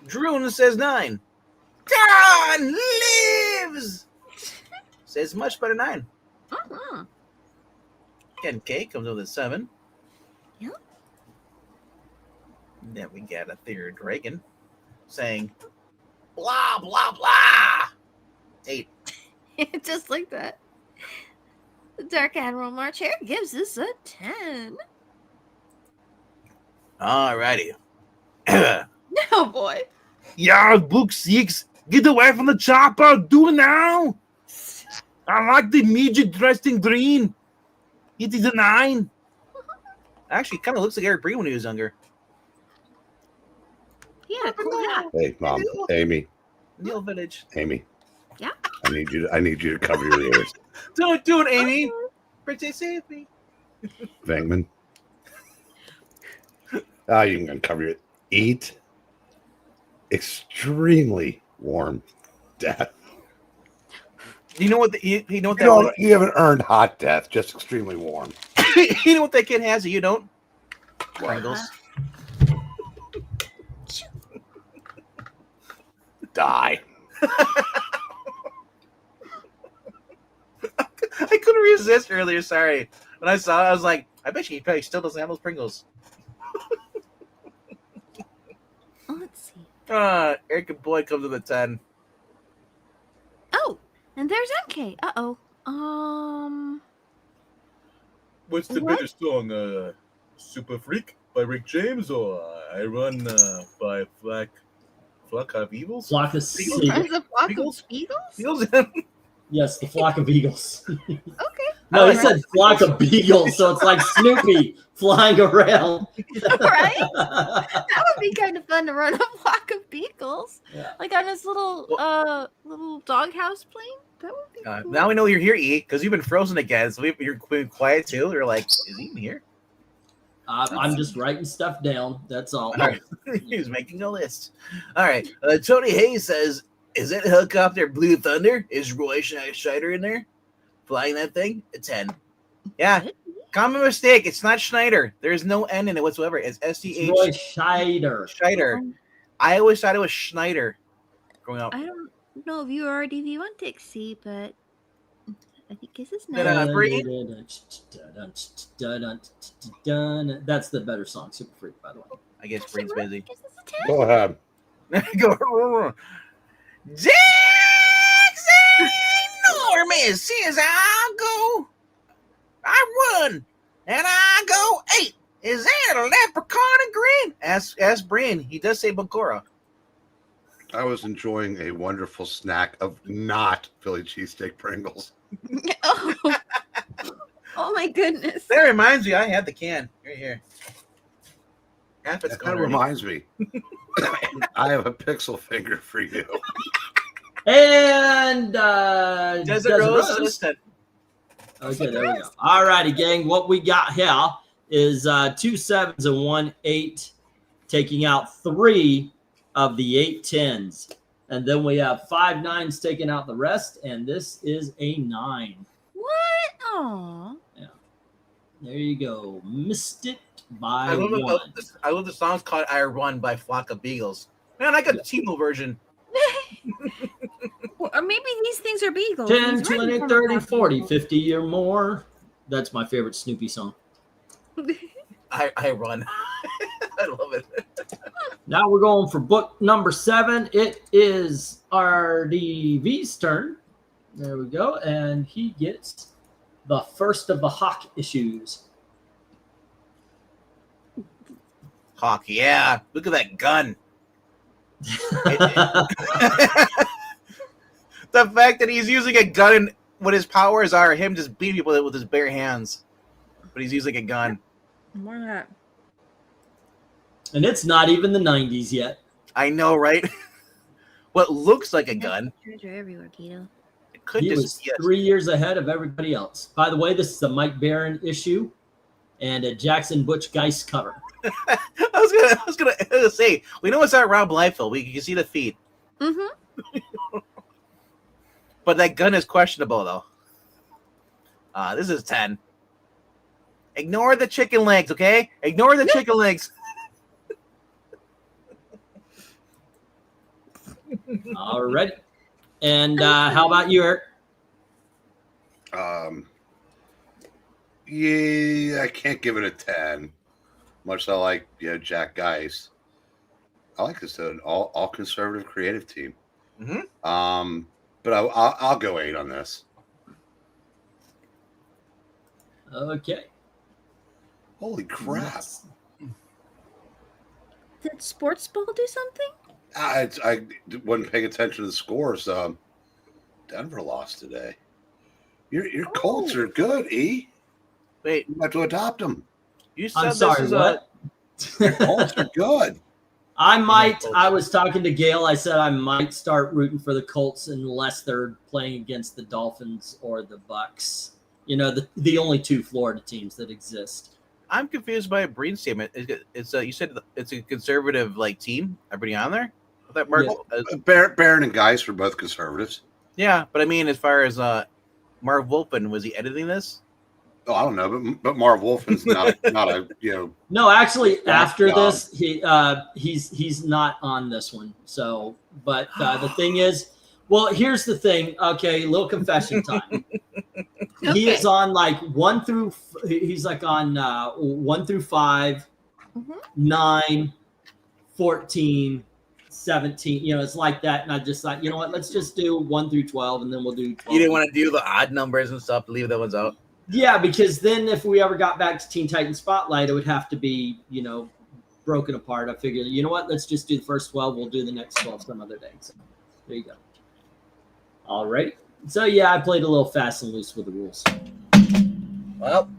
Droon says 9. Don lives! Says much better 9. uh-huh. Ken K comes with a 7. Yep. Then we got a Theodore Dragon saying, blah, blah, blah. 8. Just like that. The Dark Admiral March here gives us a 10. Alrighty. Oh boy. Yeah, Book 6, get away from the chopper. Do it now. I like the midget dressed in green. It is a 9. Actually, kind of looks like Eric Breen when he was younger. Yeah, cool hat. Hey, Mom, Amy, Neil Village. Amy. Yeah? I need you to cover your ears. Don't do it, Amy. Birthday save me. Venkman. Ah, you can cover your eat. Extremely warm death. You know what? You know what You haven't earned hot death, just extremely warm. you know what that kid has that you don't? Pringles. Die. I couldn't resist earlier. Sorry. When I saw it, I was like, I bet he probably still doesn't have those Pringles. Oh, let's see. Eric and Boyd comes with a 10. Oh, and there's MK. Uh-oh. What's the What? better song? Super Freak by Rick James or I Run by Flock of Evils? Flock of Eagles? Seagulls. There's a flock Beagles? of beagles? Feels Yes, the flock of eagles. Okay. No, he like said flock of beagles, so it's like Snoopy flying around. Right? That would be kind of fun to run a flock of beagles, Yeah. like on this little doghouse plane. That would be cool. Now we know you're here, E, because you've been frozen again. So you're been quiet too. You're like, is he even here? I'm just writing stuff down. That's all. All right. He's making a list. All right. Tony Hayes says, is that helicopter Blue Thunder? Is Roy Schneider in there flying that thing? A 10. Yeah. Common mistake. It's not Schneider. There's no N in it whatsoever. It's S-C-H. Roy Scheider. Schneider. I always thought it was Schneider growing up. I don't know if you are DV1 Dixie, but I think this is Did not. I breathe? That's the better song, Super Freak, by the way. I guess Brain's busy. This is a 10. Go ahead. Go. Jackson Norman says I run, and I go 8. Is that a leprechaun in green? Ask Brain. He does say Bacora. I was enjoying a wonderful snack of not Philly cheesesteak Pringles. Oh. Oh my goodness. That reminds me, I had the can right here. Half it's That kind gone of already. reminds me. I have a pixel finger for you. And Desert Rose says that. Okay, there we go. All righty, gang. What we got here is 2 7s and 1 8, taking out 3 of the 8 10s. And then we have 5 9s taking out the rest. And this is a 9. What? Aw. There you go. Missed it by I love 1. I love the song's called I Run by Flock of Beagles. Man, I got the Timo version. Or maybe these things are beagles. 10, He's writing 20, from 30, a 40, 50 or more. That's my favorite Snoopy song. I Run. I love it. Now we're going for book number 7. It is RDV's turn. There we go. And he gets the first of the Hawk issues. Hawk, yeah. Look at that gun. The fact that he's using a gun and what his powers are him just beating people with his bare hands. But he's using a gun. More of that. And it's not even the 90s yet. I know, right? What looks like a gun. Treasure everywhere, Keto. It could He was just yes. 3 years ahead of everybody else. By the way, this is a Mike Barron issue and a Jackson Butch Geist cover. I was gonna say, we know it's not Rob Liefeld. We can see the feet. Mm-hmm. But that gun is questionable though. This is 10. Ignore the chicken legs, okay? Ignore the chicken legs. All right. And how about you, Eric? Yeah, I can't give it a 10. Much I like, Jack Geist. I like this all conservative creative team. Mm-hmm. But I'll go 8 on this. Okay. Holy crap! Did Sports Ball do something? I wasn't paying attention to the scores. Denver lost today. Your Colts are good, E. Wait, You have to adopt them. you said I'm sorry, this is what? Your Colts are good. I was talking to Gail. I said I might start rooting for the Colts unless they're playing against the Dolphins or the Bucks. You know, the only 2 Florida teams that exist. I'm confused by a Breen statement. It's you said it's a conservative team. Everybody on there? I thought Mark. Barron and Geist were both conservatives. Yeah, but I mean, as far as Marv Wolfman, was he editing this? Oh, I don't know, but Marv Wolfman's not a No, actually, after no. this, he's not on this one. So, but the thing is, well, here's the thing. Okay, little confession time. He is on he's on 1 through 5, Mhm. 9, 14, 17. You know, it's like that. And I just thought, you know what? Let's just do 1 through 12, and then we'll do 12. You didn't want to do the odd numbers and stuff. Leave those out. Yeah, because then if we ever got back to Teen Titans Spotlight, it would have to be, broken apart. I figured, you know what? Let's just do the first 12. We'll do the next 12 some other day. So there you go. All right. So, yeah, I played a little fast and loose with the rules. Well,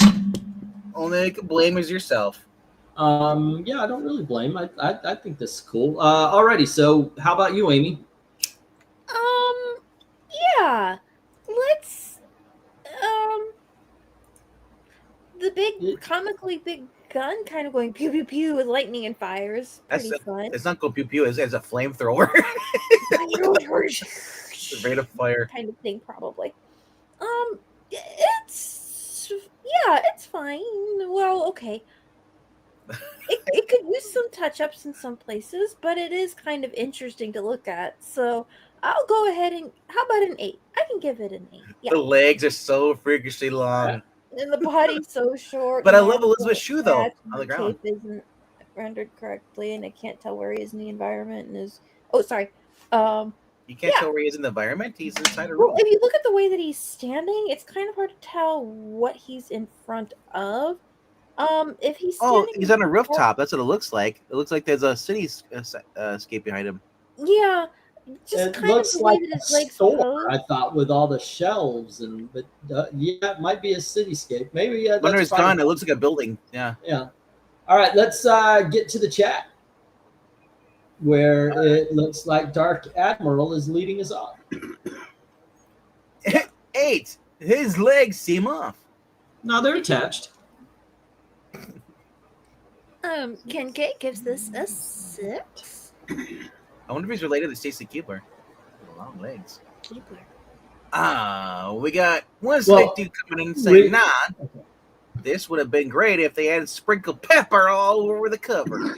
only you can blame is yourself. Yeah, I don't really blame. I think this is cool. Alrighty, so how about you, Amy? Yeah. Let's the big comically big gun kind of going pew pew pew with lightning and fire is pretty fun. It's not going pew pew. It's a flamethrower. The rate of fire. Kind of thing, probably. It's fine. Well, okay. It could use some touch-ups in some places, but it is kind of interesting to look at. So I'll go ahead and how about an 8? I can give it an 8. Yeah. The legs are so freakishly long. And the body's so short. But I and love also Elizabeth Shue, though, that on the ground. cape isn't rendered correctly, and I can't tell where he is in the environment. And is sorry. You can't Yeah. tell where he is in the environment. He's inside a Well, room. if you look at the way that he's standing, it's kind of hard to tell what he's in front of. If he's Oh, standing, he's on a rooftop. That's what it looks like. It looks like there's a cityscape behind him. yeah, just It kind of looks the way like that a his legs store. pose. I thought with all the shelves but yeah, it might be a cityscape. Maybe Under that's his fine. gun, it looks like a building. Yeah. Yeah. All right, let's get to the chat where it looks like Dark Admiral is leading us off. 8. His legs seem off. No, they're attached. Ken K gives this a 6. I wonder if he's related to Stacy Keebler. Long legs. Keebler. We got one Well, dude coming in saying, nah, Okay. this would have been great if they had sprinkled pepper all over the cover.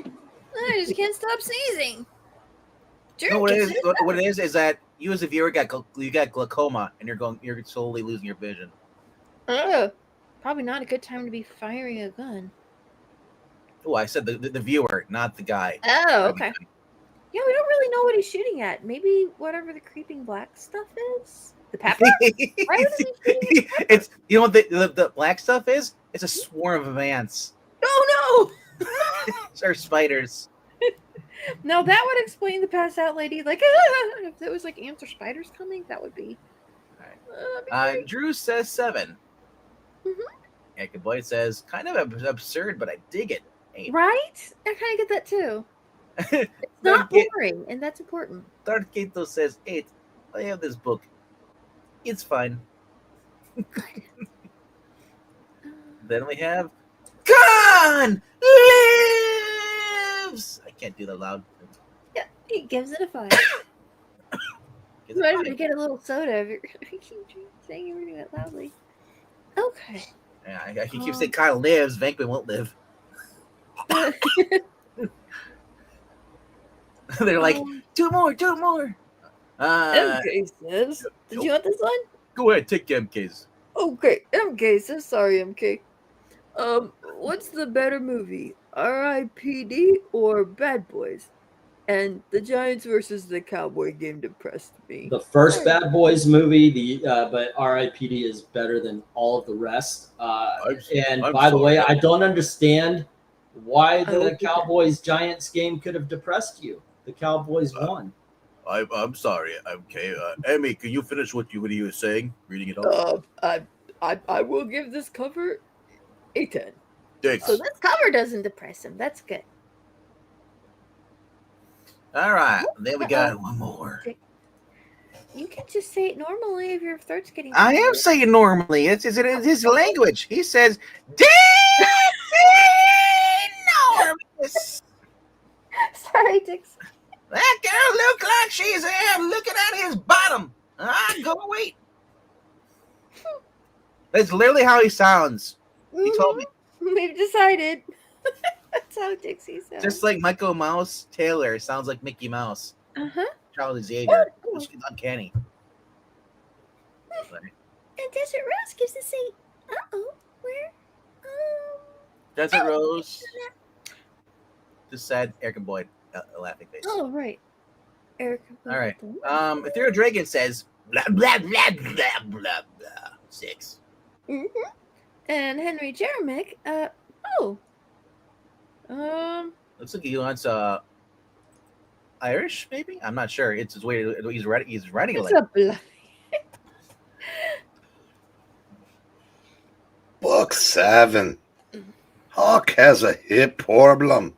I just can't stop sneezing. Sure, No, what it gives is, it a what it is that you as a viewer got glaucoma and you're slowly losing your vision. Probably not a good time to be firing a gun. Oh, I said the viewer, not the guy. Oh, okay. Yeah, we don't really know what he's shooting at. Maybe whatever the creeping black stuff is. The pepper? Why would he be shooting at It's you know what the black stuff is? It's a swarm of ants Oh or spiders. no! Now that would explain the pass out lady. Like, if it was like ants or spiders coming, that would be. That'd be great. Drew says 7. Mhm. Eka Boy says kind of absurd, but I dig it. 8. Right? I kind of get that too. It's not boring, and that's important. Darth Kato says 8. I have this book. It's fine. Then we have Khan lives. I can't do that loud. Yeah, he gives it a 5. Gives You it might five. have to get a little soda if you're saying everything that loudly. Okay. Yeah, I keep saying Khan lives. Vankman won't live. They're like, two more. MK says, did you want this one? Go ahead, take MKs. Okay, MK says, sorry, MK. What's the better movie, R.I.P.D. or Bad Boys? And the Giants versus the Cowboy game depressed me. The first Bad Boys movie, but R.I.P.D. is better than all of the rest. And I'm by the way, sorry. I don't understand why the Okay. Cowboys Giants game could have depressed you. The Cowboys won. I'm sorry. Okay, Emmy, can you finish what you were saying? Reading it off. I will give this cover a 10. Thanks. So this cover doesn't depress him. That's good. All right, then we got one more. You can just say it normally if your throat's getting. I am saying normally. It's his language. He says, enormous. Sorry, Dix. That girl look like she's looking at his bottom. I'm gonna wait. That's literally how he sounds. He told me. We've decided. That's how Dixie sounds. Just like Michael Mouse Taylor sounds like Mickey Mouse. Uh-huh. Charlie Xavier. Oh, Which is uncanny. And Desert Rose gives us a. Where? Desert Rose. Just said Eric and Boyd, a laughing face. Oh, right. Eric. All right. Ethereal Dragon says blah blah blah blah blah blah 6. Mm-hmm. And Henry Jeremick. Looks like he wants Irish, maybe. I'm not sure. It's his way. He's writing it It's like. a bluff. Book Book 7. Hawk has a hip problem.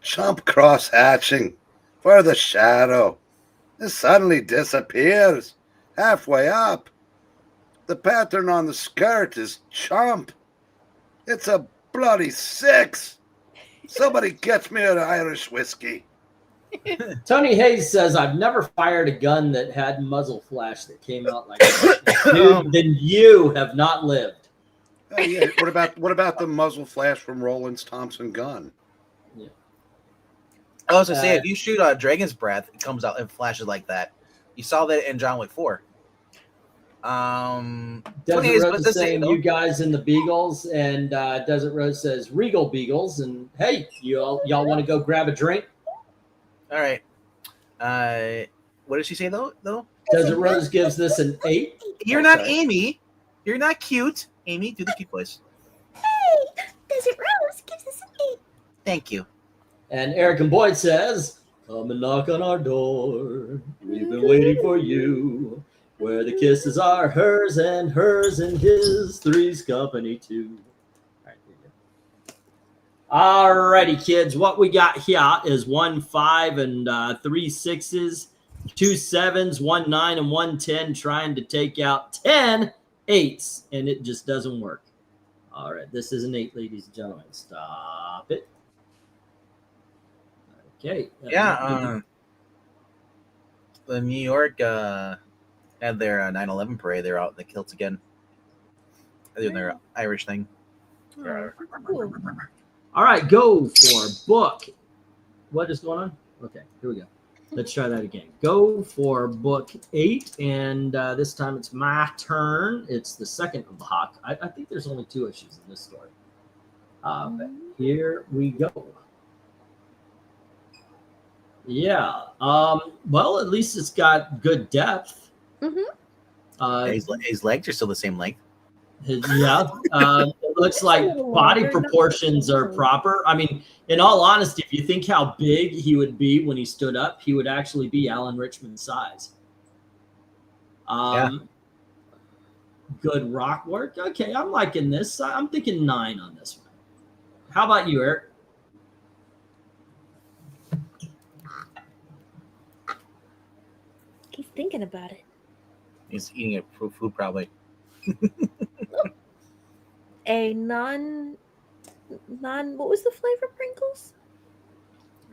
Chump cross hatching for the shadow. It suddenly disappears halfway up. The pattern on the skirt is chump. It's a bloody 6. Somebody get me an Irish whiskey. Tony Hayes says, I've never fired a gun that had muzzle flash that came out like that. Dude, then you have not lived. Oh, yeah. What about the muzzle flash from Roland's Thompson gun? I was gonna say, if you shoot a Dragon's Breath, it comes out and flashes like that. You saw that in John Wick 4. Desert Rose is saying you guys in the Beagles, and Desert Rose says Regal Beagles, and hey, y'all want to go grab a drink? All right. What did she say though? Desert Rose gives this an 8. You're not Amy. You're not cute. Amy, do the cute voice. Hey, Desert Rose gives us an 8. Thank you. And Eric and Boyd says, come and knock on our door. We've been waiting for you. Where the kisses are hers and his. Three's company too. All righty, kids. What we got here is 1 5 and 3 6s, 2 7s, 1 9, and 1 10, trying to take out 10 8s, and it just doesn't work. All right, this is an 8, ladies and gentlemen. Stop it. Okay. Yeah. The New York had their 9/11 parade. They're out in the kilts again. They're doing their Irish thing. Cool. All right, go for book. What is going on? Okay, here we go. Let's try that again. Go for book 8, and this time it's my turn. It's the second of the Hawk. I think there's only 2 issues in this story. But here we go. Yeah. Well, at least it's got good depth. His legs are still the same length. It looks like body proportions are proper. I mean, in all honesty, if you think how big he would be when he stood up, he would actually be Alan Richman's size. Good rock work. Okay, I'm liking this. I'm thinking 9 on this one. How about you, Eric? He's thinking about it. He's eating a food probably. A non what was the flavor, Pringles?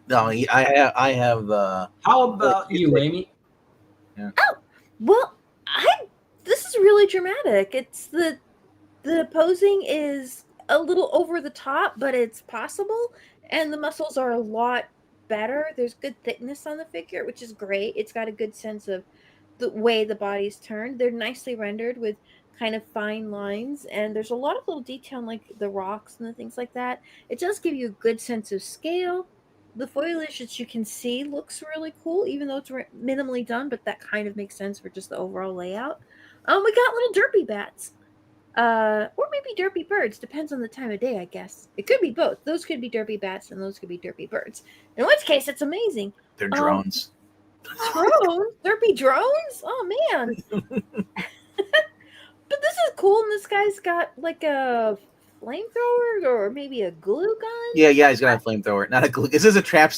No, I have the. How about you, Amy? Yeah. Oh, well, this is really dramatic. It's the posing is a little over the top, but it's possible, and the muscles are a lot better. There's good thickness on the figure, which is great. It's got a good sense of the way the body's turned. They're nicely rendered with kind of fine lines, and there's a lot of little detail in, like the rocks and the things like that. It does give you a good sense of scale. The foliage that you can see looks really cool, even though it's minimally done, but that kind of makes sense for just the overall layout. We got little derpy bats, or maybe derpy birds, depends on the time of day, I guess. It could be both. Those could be derpy bats and those could be derpy birds, in which case it's amazing. They're drones. Drones? Derpy drones? Oh man. But this is cool, and this guy's got like a flamethrower or maybe a glue gun. Yeah, he's got a flamethrower, not a glue. This is a trap.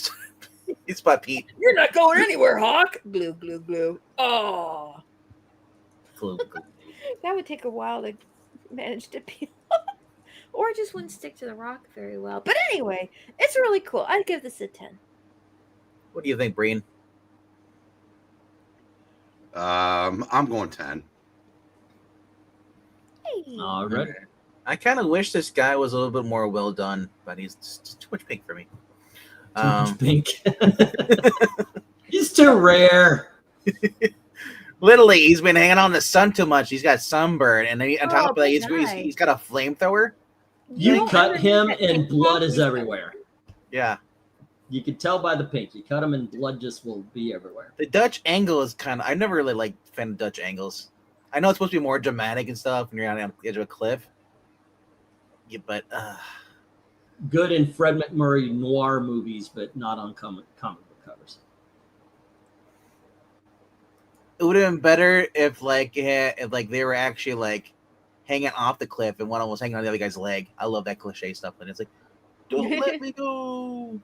It's by Pete. You're not going anywhere, Hawk. Glue, glue, glue. Oh, Glue. that would take a while to manage to peel, or it just wouldn't stick to the rock very well. But anyway, it's really cool. I'd give this a 10. What do you think, Breen? I'm going 10. Hey. All right. I kind of wish this guy was a little bit more well done, but he's just too much pink for me. Too much pink. He's too rare. Literally, he's been hanging out in the sun too much. He's got sunburn, and then on top of that, he's got a flamethrower. You No, cut I him don't and get blood that. is everywhere. Yeah, You can tell by the pink. You cut him and blood just will be everywhere. the Dutch angle is kind of. I never really liked fan of Dutch angles. I know it's supposed to be more dramatic and stuff, and you're on the edge of a cliff. Yeah, but Good in Fred McMurray noir movies, but not on comic book covers. it would have been better if they were actually like hanging off the cliff and one of them was hanging on the other guy's leg. I love that cliche stuff. And it's like, don't let me go.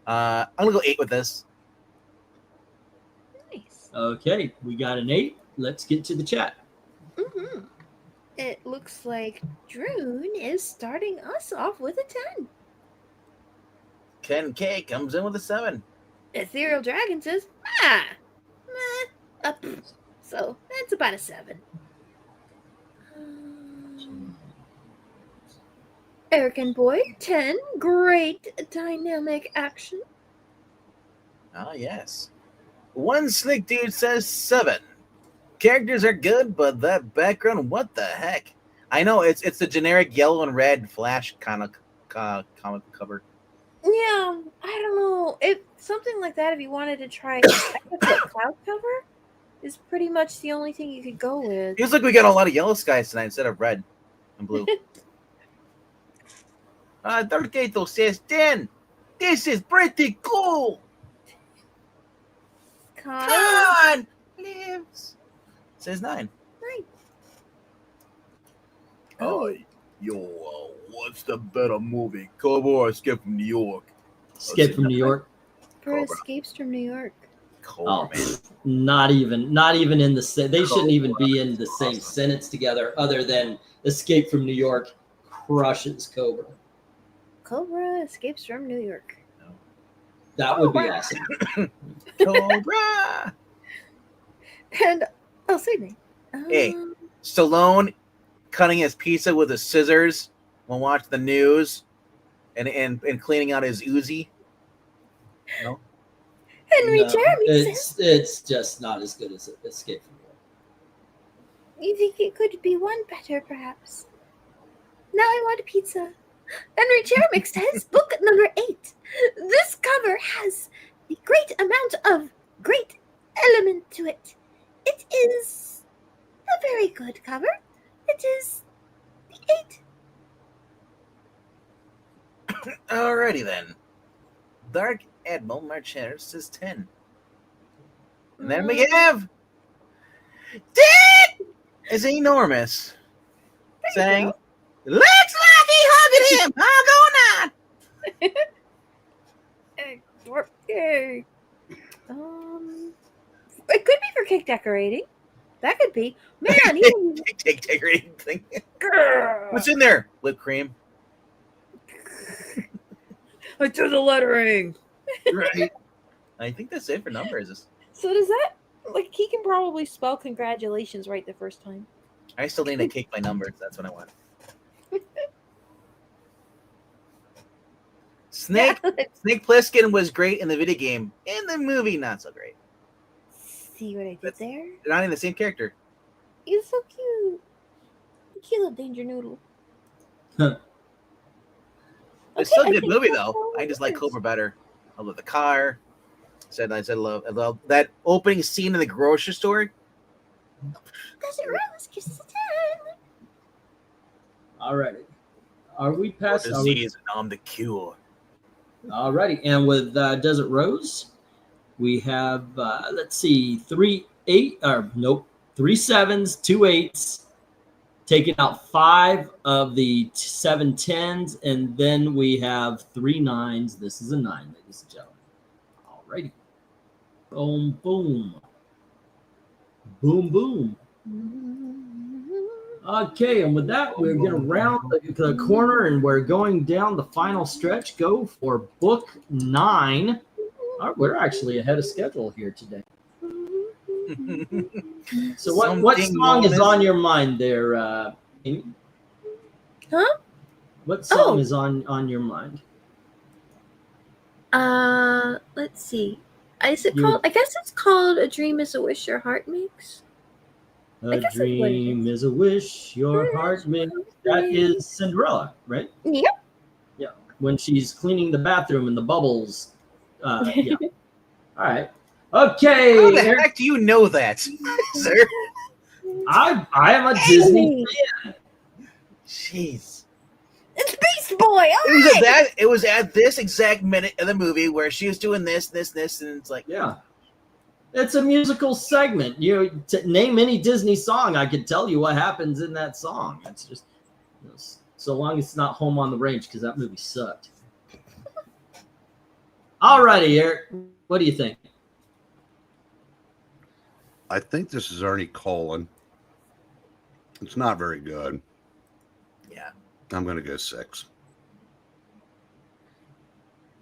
I'm gonna go 8 with this. Nice. Okay, we got an 8. Let's get to the chat. Mm-hmm. It looks like Drune is starting us off with a 10. Ken K comes in with a 7. Ethereal Dragon says, meh, up. So that's about a 7. Eric and Boy, 10. Great dynamic action. Ah, yes. One Slick Dude says 7. Characters are good, but that background, what the heck? I know, it's the generic yellow and red Flash kind of comic cover. Yeah, I don't know. If something like that, if you wanted to try a technical cloud cover, is pretty much the only thing you could go with. Feels like we got a lot of yellow skies tonight instead of red and blue. Dargato says 10. This is pretty cool. Con lives. Says 9. Oh, yo, what's the better movie, Cobra or Escape from New York? Escape from New York. For Escapes from New York. Cool, Oh, man. not even in the same. They shouldn't even be in the same sentence together. Other than Escape from New York crushes Cobra. Cobra Escapes from New York. That would be awesome. Cobra. And Sydney. Hey. Stallone cutting his pizza with his scissors while watching the news and cleaning out his Uzi. No? Henry No, Jeremy says, it's just not as good as Escape from New York. you think it could be one better, perhaps? Now I want a pizza. Henry Jeremy says, book number 8. This cover has a great amount of great element to it. It is a very good cover. It is the 8. Alrighty then. Dark Admiral Marchers says 10. And then we have Dad is enormous. Saying, looks like he hugged him. I'll go now. Yay. It could be for cake decorating. That could be. Man, he Take decorating thing. Grrr. What's in there? Whipped cream. I do the lettering. Right. I think that's it for numbers. So does that he can probably spell congratulations right the first time. I still need to cake my numbers. That's what I want. Snake Plissken was great in the video game. In the movie, not so great. See what I did there? They're not in the same character. He's so cute. Cute little danger noodle. It's still a I good think movie that's though. all I it just like is. Cobra better. I love the car. I love that opening scene in the grocery store. Does it rose kisses the time? All righty. Are we past? Are we, Disease and I'm the cure. all righty. And with Desert Rose, we have let's see, 3 7s, 2 8s, taking out 5 of the 7 10s, and then we have 3 9s. This is a 9, ladies and gentlemen. All righty. Boom, boom. Boom, boom. Okay, and with that, we're going to round the corner, and we're going down the final stretch. Go for book 9. We're actually ahead of schedule here today. So what Something song is missing. on your mind there, Amy? Huh? What song Oh. is on your mind? Let's see. Is it You- called? I guess it's called "A Dream Is a Wish Your Heart Makes." A guess that's what it dream is. is a wish your heart makes. That is Cinderella, right? Yep. Yeah. When she's cleaning the bathroom and the bubbles. Yeah. All right. Okay. How the heck do you know that, sir? I am a Disney. Jeez. It's Beast Boy. All It was at this exact minute of the movie where she was doing this, and it's like, Yeah. It's a musical segment. You name any Disney song, I could tell you what happens in that song. It's just, so long as it's not Home on the Range, because that movie sucked. Alrighty, Eric, what do you think? I think this is Ernie Colon. It's not very good. Yeah. I'm going to go 6.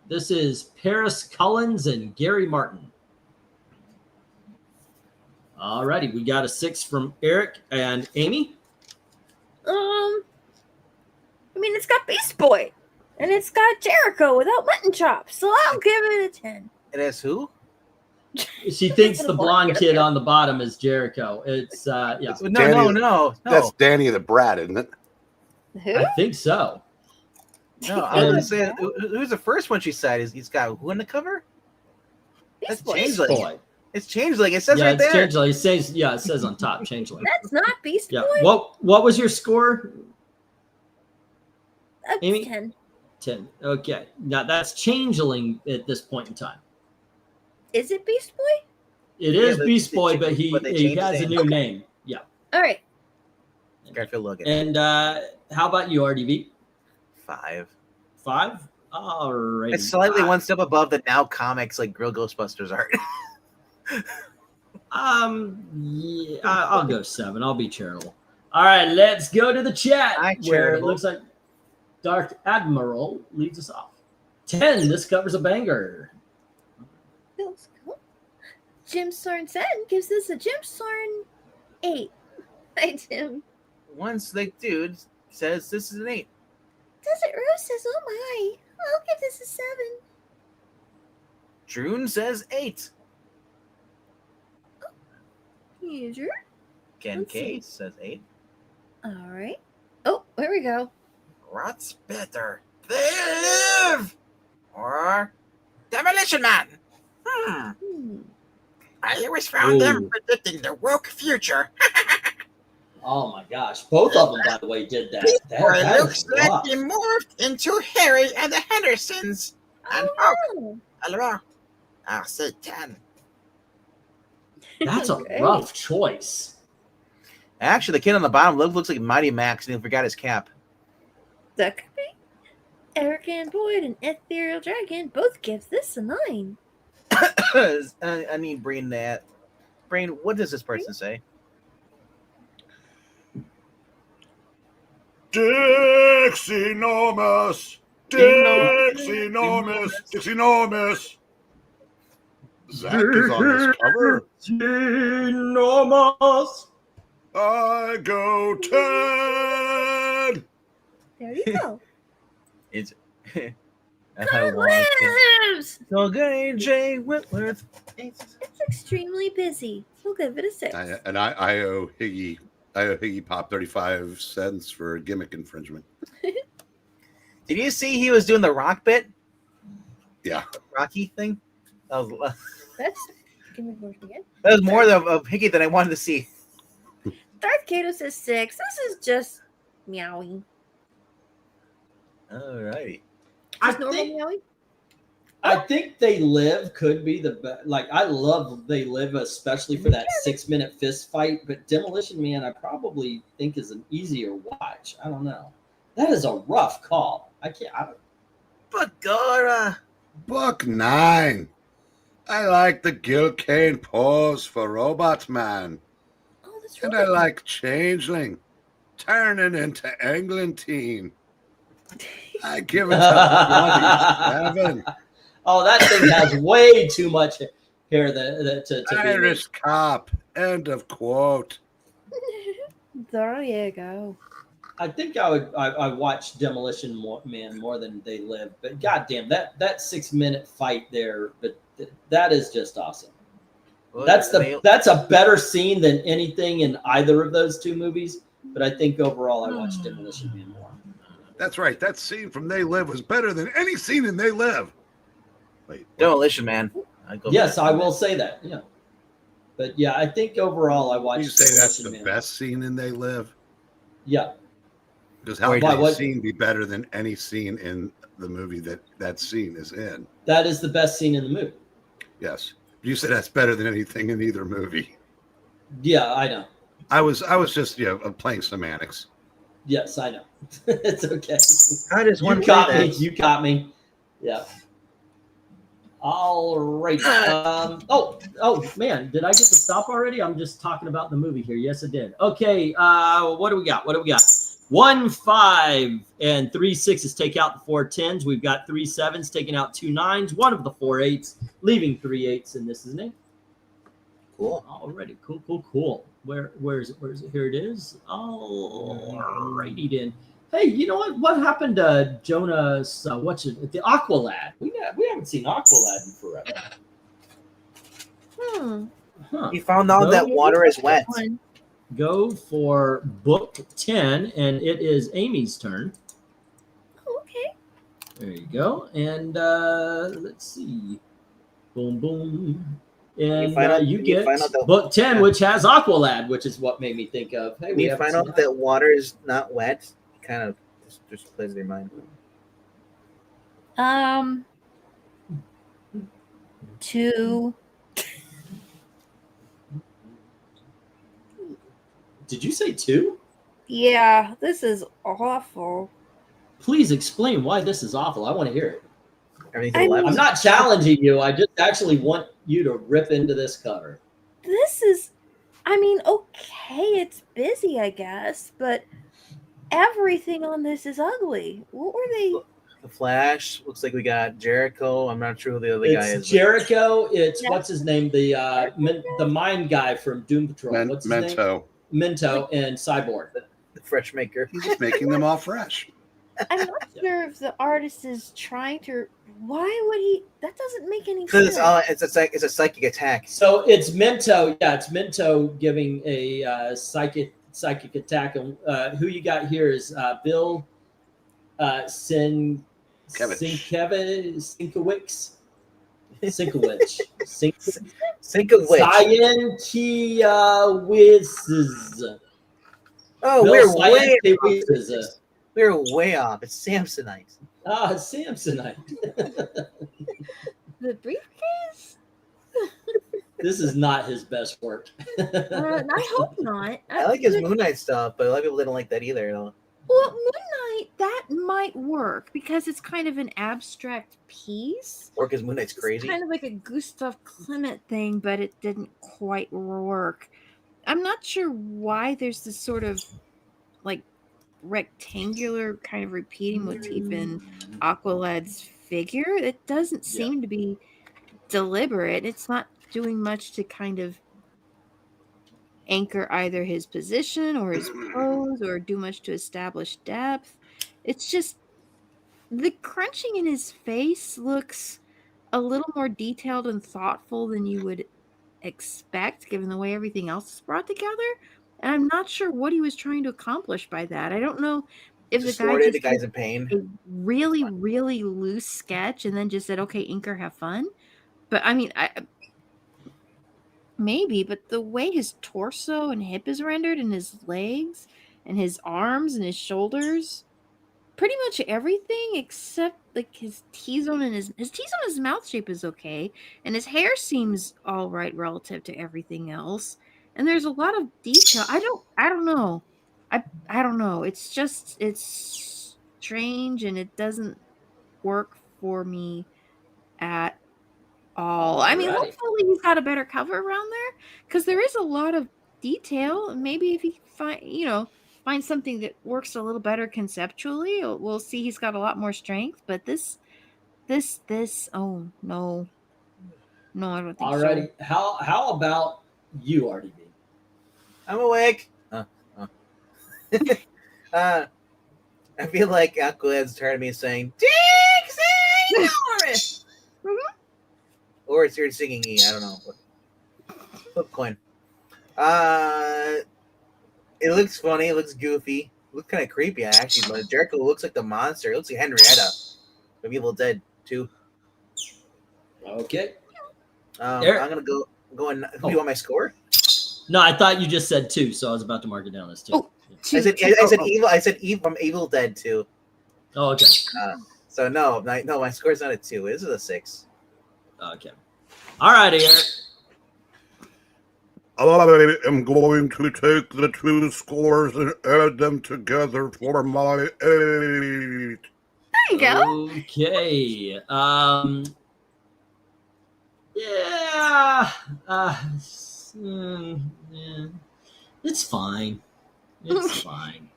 This is Paris Cullins and Gary Martin. Alrighty, we got a 6 from Eric and Amy. I mean, it's got Beast Boy, and it's got Jericho without mutton chops, so I'll give it a 10. It is who? She thinks the blonde kid on the bottom is Jericho. It's yeah, No. That's Danny the Brat, isn't it? Who? I think so. No, I was gonna say who's the first one she said? He's got who on the cover? That's Beast Boy. Changeling. Boy. It's Changeling. It says Yeah, right it's there. Changeling. It says, yeah, it says on top, Changeling. That's not Beast Yeah. Boy. What was your score? That's Amy? 10. 10. Okay. Now that's Changeling at this point in time. Is it Beast Boy? It is but Beast they Boy, changed- but he but they changed has his a name. new name. Yeah. All right. Garfield Logan. And how about you, RDV? 5. 5? All right. It's slightly one step above the now comics like Real Ghostbusters art. Yeah, I'll go 7. I'll be charitable. All right, let's go to the chat Hi, where it charitable. looks like Dark Admiral leads us off. 10. This covers a banger. Feels cool. Jim Sorensen gives this a Jim Soren 8. Hi, Jim. One slick dude says this is an 8. Desert Rose says, oh my. I'll give this a 7. Droon says 8. User. Ken Let's K see. says 8. All right. Oh, there we go. What's better? They live or Demolition Man? Hmm. I always found them Ooh. predicting the woke future. Oh my gosh. Both of them, by the way, did that. Or That it is looks like rough. he morphed into Harry and the Hendersons. And Hulk. Oh, Hello. I'll say 10. That's a Okay. rough choice. Actually, the kid on the bottom looks like Mighty Max and he forgot his cap. that could be. Eric and Boyd and Ethereal Dragon both give this a 9. I need Brain that. Brain, what does this person say? Dixie-normous! Dixie-normous! Dixie-normous! Zach is on this cover. Enormous. I go 10! There you go. It's I Good want it. lives! So good, Jay Whitworth. It's extremely busy. We'll give it a 6. I owe Higgy Pop 35 cents for a gimmick infringement. Did you see he was doing the rock bit? Yeah. The Rocky thing? That was, That's. Give me voice again. that was more of Hickey than I wanted to see. Darth Kato says 6. This is just meowing. Alrighty. I Just normal think, meowing? I think They Live could be the best. Like, I love They Live, especially for that 6-minute fist fight. But Demolition Man, I probably think is an easier watch. I don't know. That is a rough call. I don't. Bagora. Book 9. I like the Gil Kane pose for Robot Man. Oh, that's And right. I like Changeling turning into Eglantine. I give it a 27. Oh, that thing has way too much hair to be Irish cop. End of quote. There you go. I think I watched Demolition Man more than They Live, but goddamn that 6-minute fight there, but that is just awesome. Well, That's a better scene than anything in either of those two movies. But I think overall, I watched Demolition Man more. That's right. That scene from They Live was better than any scene in They Live. Wait. Demolition Man. I go Yes, I will say that. Yeah, but yeah, I think overall, I watched. You say that's Demolition the Man. best scene in They Live? Yeah, Because how Wait, can what- a scene be better than any scene in the movie that scene is in? that is the best scene in the movie. Yes. You said that's better than anything in either movie. Yeah, I know. I was just playing semantics. Yes, I know. It's okay. How does one You caught play me. that? You caught me. Yeah. All right. Oh man, did I get to stop already? I'm just talking about the movie here. Yes, I did. Okay. What do we got? 1 5 and 3 6s take out the 4 10s. We've got 3 7s taking out 2 9s. One of the 4 8s, leaving 3 8s, and this is it. Cool. Already. Cool. Where is it? Here it is. Alrighty then. Hey, you know what? What happened to Jonas? The Aqualad? We haven't seen Aqualad in forever. Huh. You found out that water is wet. One. Go for book 10, and it is Amy's turn. Oh, okay. There you go. And let's see. Boom. And you get book 10, which has Aqualad, which is what made me think of. Hey, We find out that water is not wet. Kind of just plays in your mind. 2. Did you say 2? Yeah, this is awful. Please explain why this is awful. I want to hear it. Everything's I 11. I'm not challenging you. I just actually want you to rip into this cover. This is, I mean, okay, it's busy, I guess, but everything on this is ugly. What were they? The Flash. Looks like we got Jericho. I'm not sure who the other guy It's is. Jericho. It's Yeah. what's his name? The mine guy from Doom Patrol. What's his name? Mento. Minto and Cyborg. The fresh maker. He's just making them all fresh. I'm not sure if the artist is trying to. Why would he? That doesn't make any Because sense. it's a psychic attack. So it's Minto. Yeah, it's Minto giving a psychic attack. And who you got here is Bill Sienkiewicz. Think of which. Sienkiewicz. Oh, Bill we're Sienkiewicz. way off. It's Samsonite. Samsonite. The briefcase? This is not his best work. I hope not. I like his Moon Knight stuff, but a lot of people didn't like that either. Though. Well, Moon Knight, that might work because it's kind of an abstract piece. Or because Moon Knight's crazy. It's kind of like a Gustav Klimt thing, but it didn't quite work. I'm not sure why there's this sort of like rectangular kind of repeating motif in Aqualad's figure. It doesn't seem to be deliberate. It's not doing much to kind of anchor either his position or his pose or do much to establish depth. It's just the crunching in his face looks a little more detailed and thoughtful than you would expect given the way everything else is brought together. And I'm not sure what he was trying to accomplish by that. I don't know if the Distorted, the guy guy's just in pain. did a really, really loose sketch and then just said, okay, inker, have fun. But I mean, maybe, but the way his torso and hip is rendered and his legs and his arms and his shoulders, pretty much everything except like his T-zone and his T-zone in his mouth shape is okay. And his hair seems all right relative to everything else. And there's a lot of detail. I don't know. I don't know. It's strange and it doesn't work for me at all. I mean, hopefully he's got a better cover around there because there is a lot of detail. Maybe if he find something that works a little better conceptually, we'll see he's got a lot more strength. But this, oh no, I don't think Alrighty. so. How about you, RDB? I'm awake. I feel like Aqualad's tired of me saying, Dixie Norris! Or it's here singing E. I don't know. Flip coin. It looks funny. It looks goofy. It looks kind of creepy, actually. But Jericho looks like the monster. It looks like Henrietta from Evil Dead 2. Okay. I'm going to go and... Who do you want my score? No, I thought you just said 2, so I was about to mark it down as 2. Oh. I said Evil from Evil Dead 2. Oh, okay. So no, my score's not a 2. This is a 6. Okay. All right, Eric. I am going to take the two scores and add them together for my 8. There you go. Okay. Yeah. Yeah. It's fine. It's fine.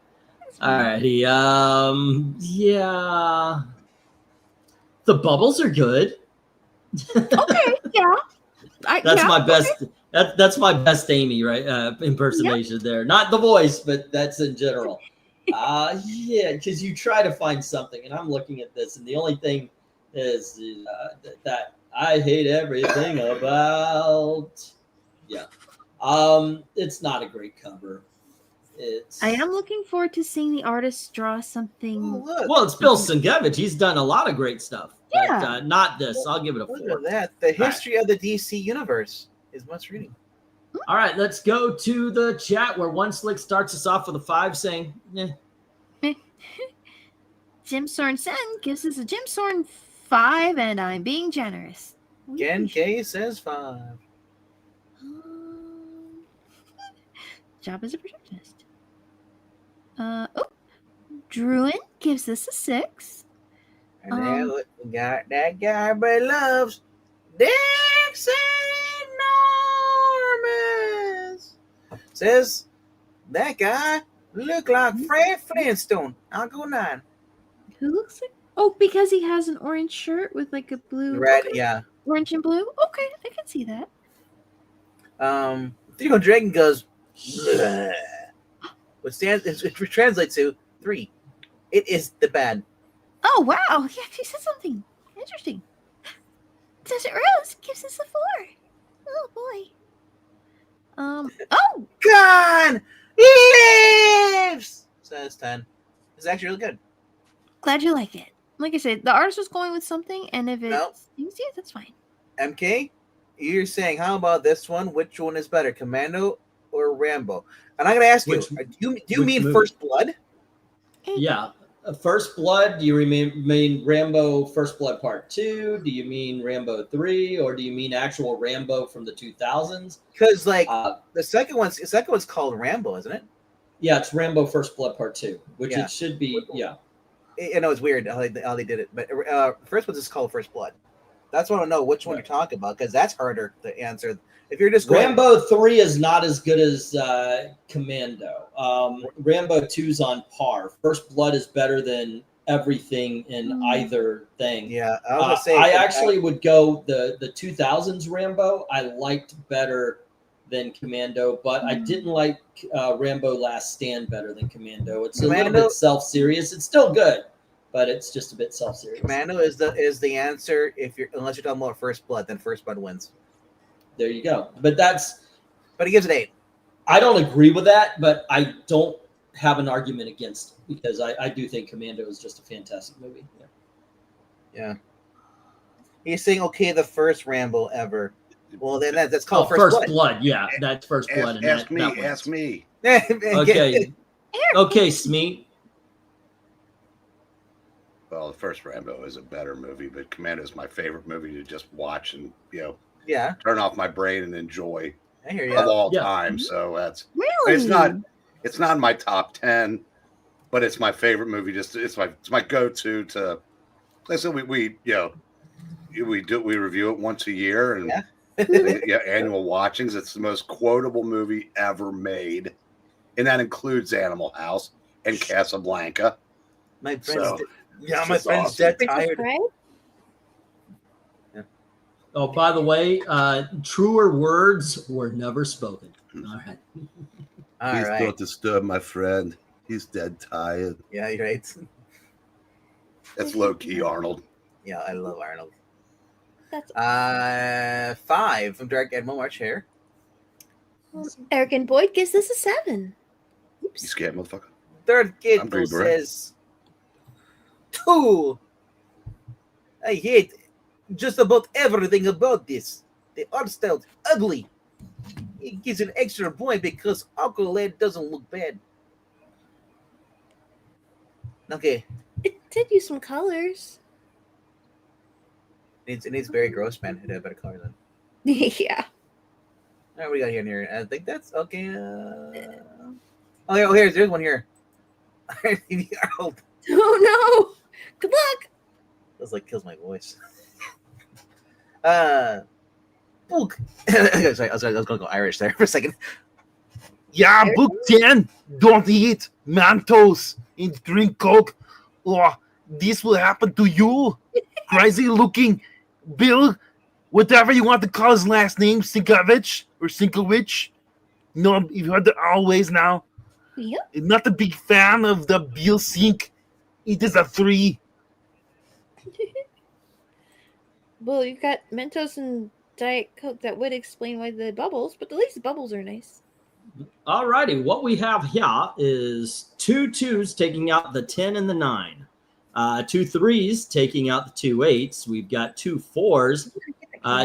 Alrighty. Yeah. The bubbles are good. Okay, yeah. That's yeah, my best. That's my best Amy, right? Impersonation there. Not the voice, but that's in general. Yeah, because you try to find something, and I'm looking at this, and the only thing is that I hate everything about. Yeah. It's not a great cover. It's. I am looking forward to seeing the artist draw Oh, something. look. Well, it's Bill Sienkiewicz. He's done a lot of great stuff. Yeah. But not this. I'll give it a Look 4. at that. The history of the DC universe is much reading. All right, let's go to the chat where One Slick starts us off with a 5 saying, Jim Sorensen gives us a Jim Soren 5, and I'm being generous. Gen K says 5. Job as a projectionist. Druin gives this a 6. And then we got that guy but loves Dixie Normus. Says that guy look like Fred Flintstone. I'll go 9. Who looks like? Oh, because he has an orange shirt with like a blue. Red, okay. yeah. Orange and blue. Okay, I can see that. Theo Dragon goes, bleh, which translates to 3. It is the bad. Oh wow! Yeah, she said something interesting. Desert Rose gives us a 4. Oh boy. Oh, God lives, says 10. It's actually really good. glad you like it. Like I said, the artist was going with something, and if No. it's yeah, that's fine. MK, you're saying, how about this one? Which one is better, Commando or Rambo? And I'm going to ask Which- you, do you which mean movie? First Blood? yeah. First Blood, do you mean Rambo First Blood Part 2? Do you mean Rambo 3? Or do you mean actual Rambo from the 2000s? Because like Uh, the second one's called Rambo, isn't it? yeah, it's Rambo First Blood Part 2, which Yeah. it should be, yeah. I know it's weird how they did it, but first one's just called First Blood. That's what I want to know which one Right. you're talking about, because that's harder to answer. If you're just going, Rambo 3 is not as good as Commando. Rambo 2's on par. First Blood is better than everything in either thing. yeah, I was gonna say I actually would go the 2000s Rambo. I liked better than Commando, but I didn't like Rambo Last Stand better than Commando. It's a little Commando- bit self-serious. It's still good, but it's just a bit self-serious. Commando is the answer unless you're talking about First Blood, then First Blood wins. There you go. But But he gives it 8. I don't agree with that, but I don't have an argument against it because I do think Commando is just a fantastic movie. Yeah. Yeah. He's saying, okay, the first Rambo ever. Well, then that's Oh, called First Blood. Blood. Yeah, that's First Blood. Ask and that ask me. Okay. Okay, Smeet. Well, the first Rambo is a better movie, but Commando is my favorite movie to just watch and Yeah, turn off my brain and enjoy I hear of you. all Yeah. time. So that's Really? it's not in my top 10, but it's my favorite movie. Just it's my go-to to. Listen, we review it once a year and annual watchings. It's the most quotable movie ever made, and that includes Animal House and Casablanca. My friend's So, my it's friend's awesome. dead Princess tired. Bride? Oh, by the way, truer words were never spoken. All right. All right. disturb my friend. He's dead tired. Yeah, you're right. That's low key, Arnold. Yeah, I love Arnold. That's 5 from Dark Admiral March here. Eric and Boyd gives this a 7. You scared motherfucker. Third kid I'm pretty brave. says 2. I hate just about everything about this. The art style ugly. It gives an extra point because Aqualad doesn't look bad. Okay, It did use some colors. it needs Barry Grossman to have better color than. Yeah. All right, what do we got here? I think that's okay. Here's one here. Arnold. Oh no! Good luck. That's like kills my voice. Book. Sorry, I was gonna go Irish there for a second. Yeah, book 10. Don't eat Mentos and drink Coke, or this will happen to you. Crazy looking Bill, whatever you want to call his last name, Sinkovich or Sinkowich. No, you've heard that always now. Yep. I'm not a big fan of the Bill Sink. It is a 3. Well, you've got Mentos and Diet Coke. That would explain why the bubbles, but at least the bubbles are nice. All righty. What we have here is 2 2s taking out the 10 and the 9. 2 3s taking out the 2 8s. We've got 2 4s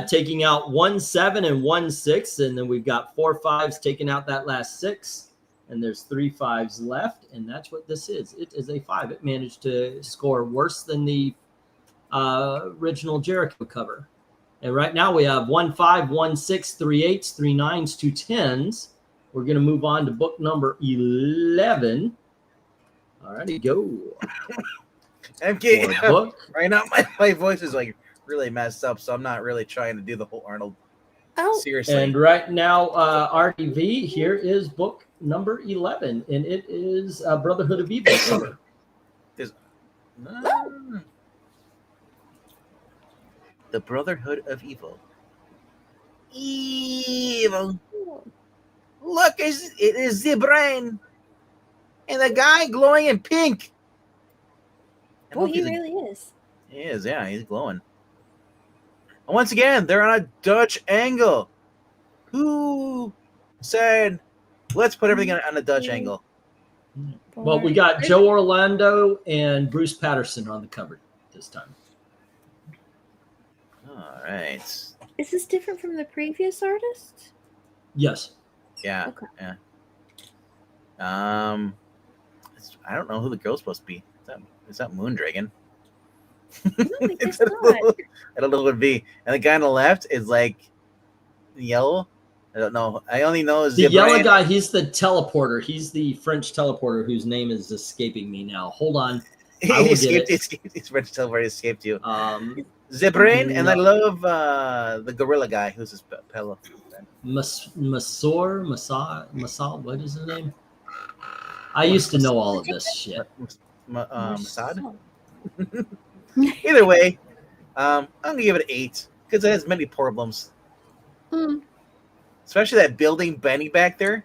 taking out 1 7 and 1 6. And then we've got 4 5s taking out that last 6. And there's 3 5s left. And that's what this is. It is a 5. It managed to score worse than the original Jericho cover. And right now we have 1 5, 1 6, 3 8s, 3 9s, 2 10s. We're going to move on to book number 11. All righty, go. I'm kidding. For book. Right now, my voice is like really messed up, so I'm not really trying to do the whole Arnold. Oh, Seriously. And right now, RDV, here is book number 11, and it is Brotherhood of Evil cover. The Brotherhood of Evil. Evil. Look, it is the brain. And the guy glowing in pink. I well, hope he he's a- really is. He is, yeah, he's glowing. And once again, they're on a Dutch angle. Who said, let's put everything on a Dutch angle? Well, we got Joe Orlando and Bruce Patterson on the cover this time. All right. Is this different from the previous artist? Yes. Yeah. Okay. Yeah. I don't know who the girl's supposed to be. Is that Moondragon? No, I guess I don't know. not. I don't know who it would be. And the guy on the left is like yellow. I don't know. I only know The yellow Zebran. guy, he's the teleporter. He's the French teleporter whose name is escaping me now. Hold on. I will He get escaped. He's French teleporter. Escaped you. No. Zebrain, and I love the gorilla guy who's his pillow. Masor, what is his name? I used to know all of this shit. Mossad. Either way, I'm gonna give it an 8 because it has many problems, Hmm. especially that building Benny back there.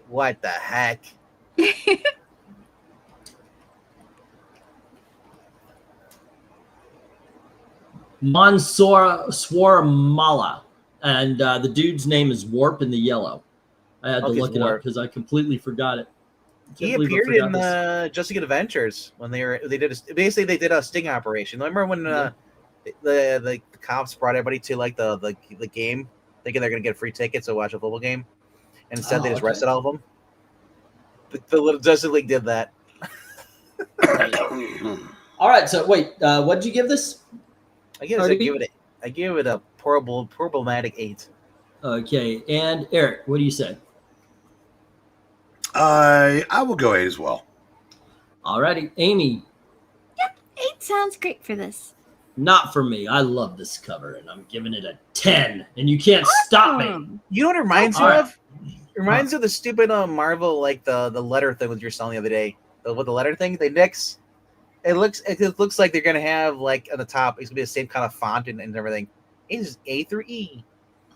What the heck? Mansour Swarmala. And the dude's name is Warp in the yellow. I had to Okay, look it's it up Warp. because I completely forgot it. He Can't believe I appeared forgot in this. Just Good Adventures when they did a sting operation. Remember when the cops brought everybody to like the game, thinking they're gonna get free tickets to watch a football game, and instead they just okay. arrested all of them. The little Justice League did that. All right, so wait, what did you give this? I give it a problematic 8. Okay, and Eric, what do you say? I will go 8 as well. All righty, Amy, 8 sounds great for this. not for me. I love this cover, and I'm giving it a 10, and you can't stop me. You know what it reminds you All right. of? It reminds you of the stupid Marvel, like the letter thing with your selling the other day. With the letter thing, they nix. It looks like they're gonna have like on the top. It's gonna be the same kind of font and everything. It's A through E.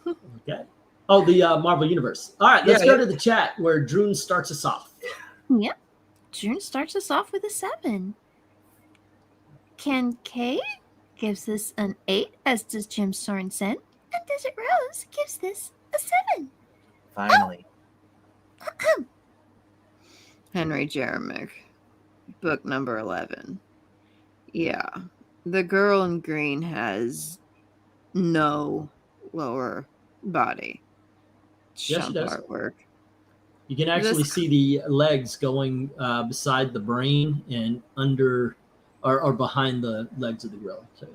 Okay. Oh, the Marvel Universe. All right, let's Yeah, go yeah. to the chat where Drew starts us off. Yep. June starts us off with a 7. Ken K gives this an 8, as does Jim Sorensen. And Desert Rose gives this a 7. Finally. Henry Jeremick, book number 11. Yeah, the girl in green has no lower body. Yes, she does. artwork. You can actually This- see the legs going beside the brain and under or behind the legs of the gorilla. So,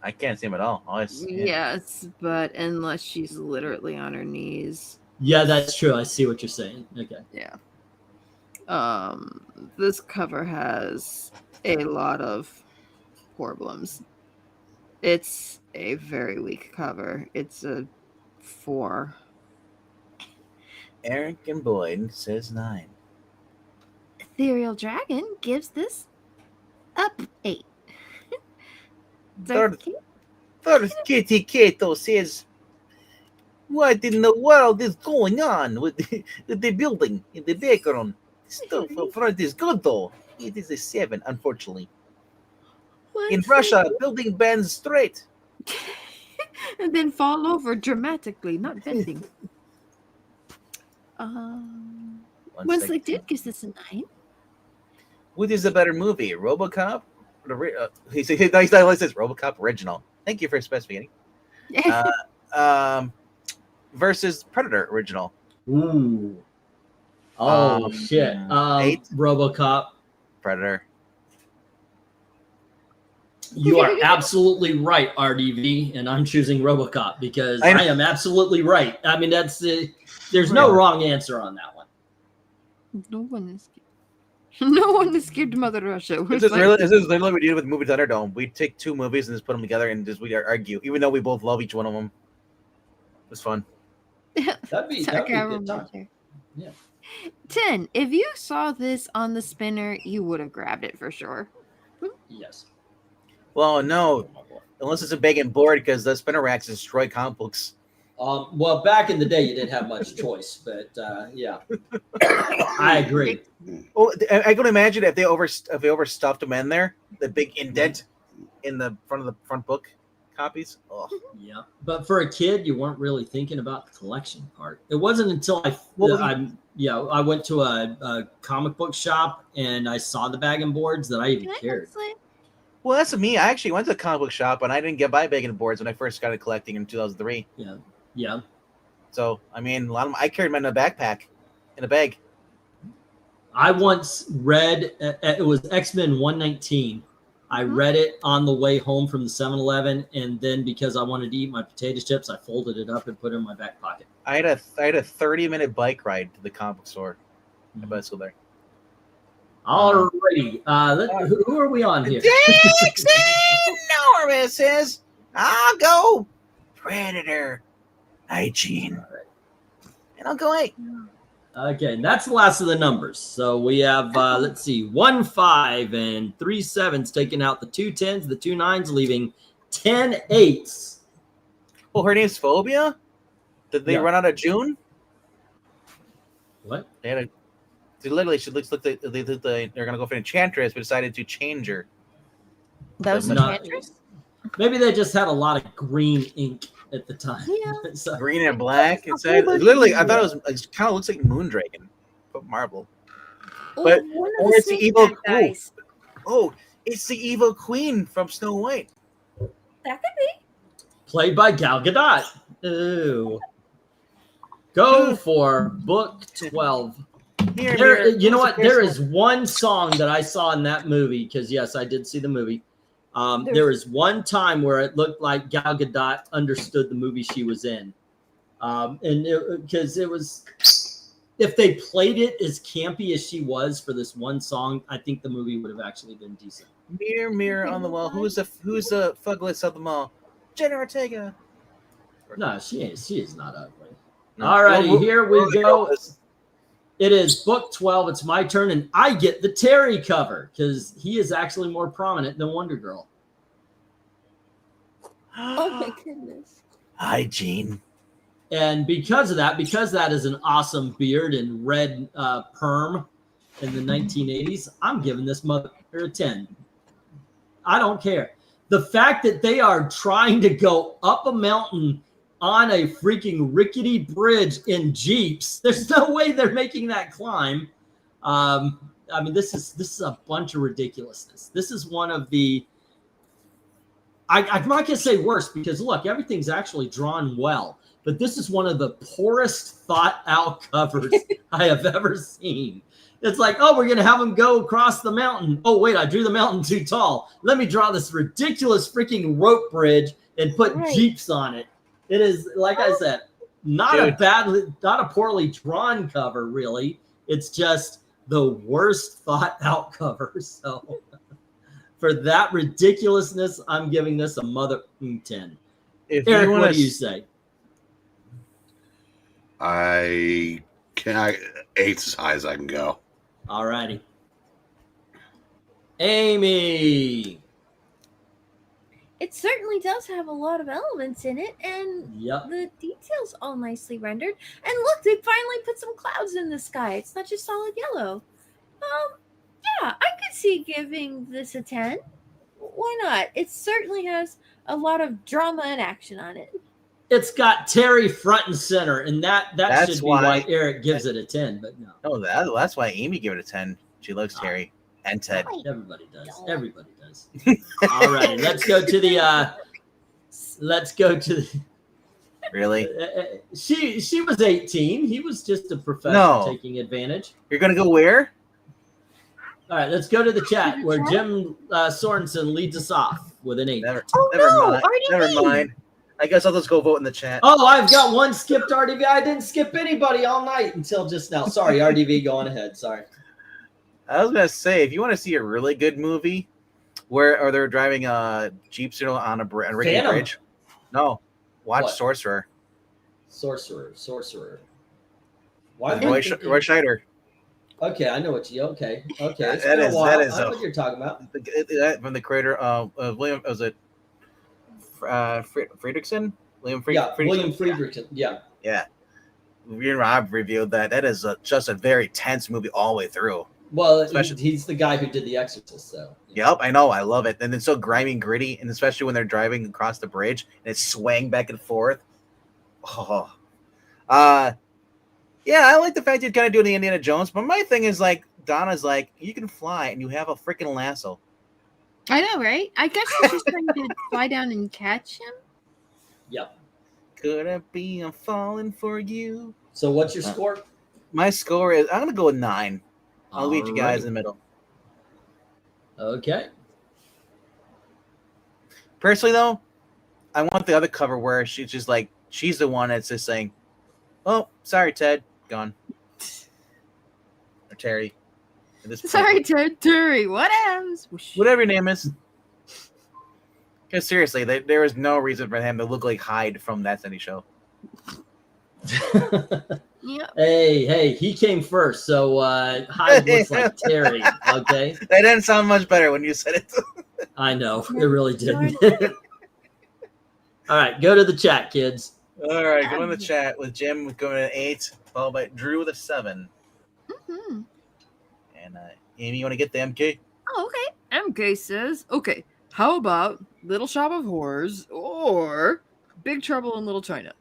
I can't see him at all. Yes, but unless she's literally on her knees. Yeah, that's true. I see what you're saying. Okay. Yeah. This cover has a lot of problems. It's a very weak cover. It's a 4. Eric and Boyd says 9. Ethereal Dragon gives this up 8. Third Kitty Kato says, "What in the world is going on with the building in the background? Stuff up front is good though. It is a 7, unfortunately. In Russia, building bends straight. And then fall over dramatically, not bending. Wesley Duke gives this a 9. What is a better movie, RoboCop? He says RoboCop original. Thank you for specifying. Versus Predator original. Ooh. Oh shit. 8. RoboCop. Predator. You are absolutely right, RDV, and I'm choosing RoboCop because I am absolutely right. I mean, there's no wrong answer on that one. No one is scared. No one is scared of Mother Russia. This is literally what we do with Movie Thunderdome. We take 2 movies and just put them together and we argue, even though we both love each one of them. It was fun. That'd be a good time. Yeah. 10. If you saw this on the spinner, you would have grabbed it for sure. Yes. Well, no, unless it's a bacon board because the spinner racks destroy comic books. Well, back in the day, you didn't have much choice, but yeah, I agree. Oh, I can imagine if they overstuffed them in there, the big indent in the front book copies. Oh. Yeah, but for a kid, you weren't really thinking about the collection part. It wasn't until I went to a comic book shop and I saw the bag and boards that I even cared. Well, that's me. I actually went to a comic book shop and I didn't buy bag and boards when I first started collecting in 2003. Yeah. So I mean, a lot of them, I carried them in a backpack, in a bag. I once read it was X-Men 119. I read it on the way home from the 7-Eleven, and then because I wanted to eat my potato chips, I folded it up and put it in my back pocket. I had a 30-minute bike ride to the comic book store. I bicycle there. Alrighty, who are we on here? Dixon Norris says, "I'll go Predator, Hygiene," and I'll go 8. Okay, and that's the last of the numbers. So we have, let's see, 1 5 and 3 7s taking out the 2 10s, the 2 9s, leaving 10 8s. Well, her name's Phobia? Did they run out of June? What? She looks like they're going to go for Enchantress, but decided to change her. That was Not- Enchantress? Maybe they just had a lot of green ink at the time. Yeah. So- Green and black inside. Literally, I thought it kind of looks like Moondragon, but marble. But one or of the it's the snake evil. guys. Oh, it's the evil queen from Snow White. That could be. Played by Gal Gadot. Ooh. Go for book 12. You know what? There is one song that I saw in that movie, because yes, I did see the movie. There is one time where it looked like Gal Gadot understood the movie she was in. Because it was, if they played it as campy as she was for this one song, I think the movie would have actually been decent. Mirror, mirror on the wall. Who's the fugless of them all? Jenna Ortega. No, she is not ugly. No. All righty, Well, here we go. It is book 12. It's my turn, and I get the Terry cover because he is actually more prominent than Wonder Girl. Oh my goodness. Hi, Gene. And because that is an awesome beard and red perm in the 1980s, I'm giving this mother a 10. I don't care. The fact that they are trying to go up a mountain on a freaking rickety bridge in Jeeps, there's no way they're making that climb. I mean, this is a bunch of ridiculousness. This is one of the, I'm not going to say worst, because look, everything's actually drawn well, but this is one of the poorest thought out covers I have ever seen. It's like, oh, we're gonna have them go across the mountain. Oh wait, I drew the mountain too tall. Let me draw this ridiculous freaking rope bridge and put Right. Jeeps on it. It is, like I said, not a poorly drawn cover, really. It's just the worst thought out cover. So for that ridiculousness, I'm giving this a mother 10. If Eric, you what want do you say? I can 8's as high as I can go. All righty. Amy. It certainly does have a lot of elements in it, and Yep. the details all nicely rendered. And look, they finally put some clouds in the sky. It's not just solid yellow. Yeah, I could see giving this a 10. Why not? It certainly has a lot of drama and action on it. It's got Terry front and center, and that That's should be why why- Eric gives it a 10, but no. Oh, that's why Amy gave it a 10. She loves Terry and Ted. Everybody does. Everybody does. All right, let's go to the Really? she was 18. He was just a professor No. taking advantage. You're gonna go where? All right, let's go to the chat where chat? Jim Sorensen leads us off with an 8. Never Oh, never no, mind. RDB. Never mind. I guess I'll just go vote in the chat. Oh, I've got one skipped RDV. I didn't skip anybody all night until just now. Sorry, RDV, go on ahead. Sorry. I was gonna say, if you want to see a really good movie, where they're driving jeeps on a rickety Phantom. bridge, no, watch What? Sorcerer. Sorcerer. Why With am I Roy thinking- Scheider. Okay, I know what you. Okay. It's That been a is- while. that is I know a- what you're talking about. From the creator of William, was it Friedrichsen? William Yeah, Friedrichsen. William Friedrichsen. Yeah. Yeah, me and Rob reviewed that. That is just a very tense movie all the way through. Well, Especially- he's the guy who did The Exorcist, so. Yep, I know. I love it. And it's so grimy and gritty, and especially when they're driving across the bridge and it's swaying back and forth. Oh, yeah, I like the fact you're kind of doing the Indiana Jones, but my thing is like Donna's like, you can fly and you have a freaking lasso. I know, right? I guess she's just trying to fly down and catch him. Yep. Could it be I'm falling for you? So what's your score? My score is I'm gonna go with 9. I'll leave you guys in the middle. Okay. Personally, though, I want the other cover where she's just like she's the one that's just saying, "Oh, sorry, Ted, gone," or Terry. At this point. Sorry, Terry. What else? Whatever your name is. Because seriously, there is no reason for him to look like Hyde from That 70 Show. Yep. Hey, he came first, so Hyde looks like Terry. Okay, That didn't sound much better when you said it. I know it really didn't. All right, go to the chat, kids. All right, go in the chat with Jim going at 8, followed by Drew with a 7, Hmm. and Amy, you want to get the MK? Oh, okay. MK says, okay, how about Little Shop of Horrors or Big Trouble in Little China?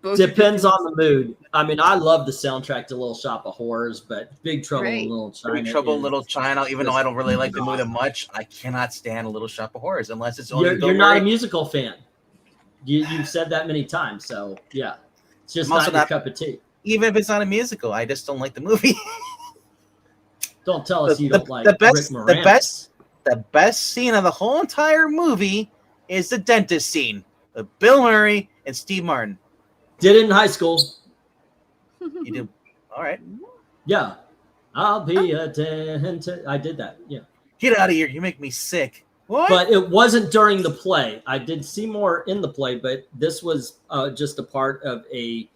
Both are Depends good on the mood. I mean, I love the soundtrack to Little Shop of Horrors, but Big Trouble Right. in Little China. Big Trouble in is- Little China. Even though I don't really like the movie that much, I cannot stand a Little Shop of Horrors unless it's only. You're not a musical fan. You've said that many times, so yeah, it's just I'm also not your not- cup of tea. Even if it's not a musical, I just don't like the movie. Don't tell us you don't like the best, Rick the Moranis. best, the best scene of the whole entire movie is the dentist scene with Bill Murray and Steve Martin. Did it in high school. You do all right. Yeah, I'll be a dentist. I did that. Yeah, Get out of here! You make me sick. What? but it wasn't during the play. I did see more in the play, but this was just a part of a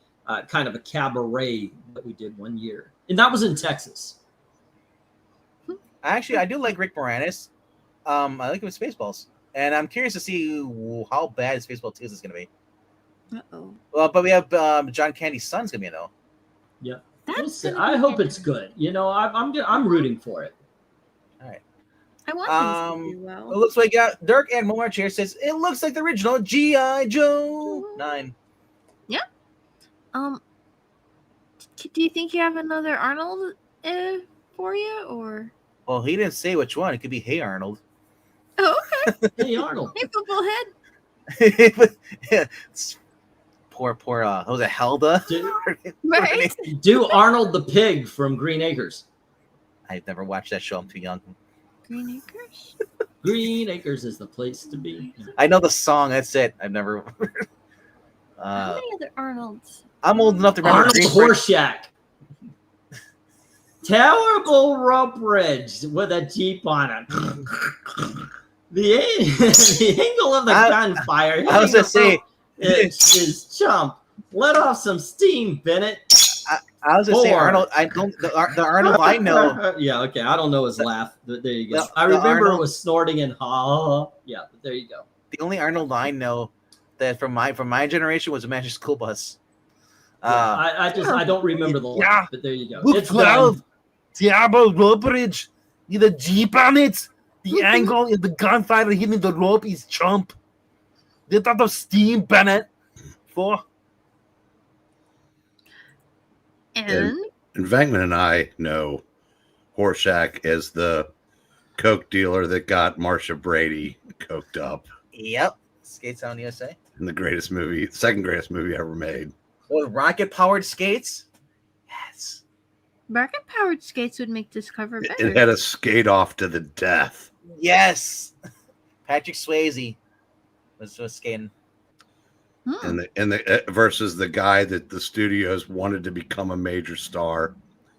kind of a cabaret that we did one year, and that was in Texas. Actually, I do like Rick Moranis. I like him with Spaceballs, and I'm curious to see how bad Spaceball 2 is going to be. Uh-oh. Well, but we have John Candy's son's going to be in though. Yeah, That's we'll see. gonna I be hope it's interesting. good. You know, I'm rooting for it. I want things to do well. It looks like Dirk and March here says it looks like the original G.I. Joe 9. Do you think you have another Arnold for you, or? Well, he didn't say which one. It could be Hey Arnold. Oh, okay. Hey Arnold, Hey, football head. poor, was it Helda? do, Right. do Arnold the pig from Green Acres. I've never watched that show. I'm too young. Green Acres. Green Acres is the place to be. I know the song. That's it. I've never. How many other Arnolds? I'm old enough to remember. Arnold Green Bridge. Horseshack. Terrible rope bridge with a Jeep on it. The angle of the gunfire. I was gonna say is chump. Let off some steam, Bennett. I was gonna say Four. Arnold. I don't the Arnold I know. Yeah, okay. I don't know his laugh, but there you go. The- I the remember Arnold- it was snorting and ha. Yeah, but there you go. The only Arnold I know that from my generation was a Magic School Bus. I don't remember the Yeah. laugh, but there you go. Book It's 12, done. Diablo rope bridge with a Jeep on it. The angle in the gunfire hitting the rope is chump. Let out of steam, Bennett. 4. And And Venkman and I know Horseshack as the coke dealer that got Marsha Brady coked up Yep. Skates on USA. in the greatest movie, second greatest movie ever made. With rocket powered skates. Yes. rocket powered skates would make this cover It better. had a skate off to the death. Yes. Patrick Swayze was skating. Hmm. And the versus the guy that the studios wanted to become a major star.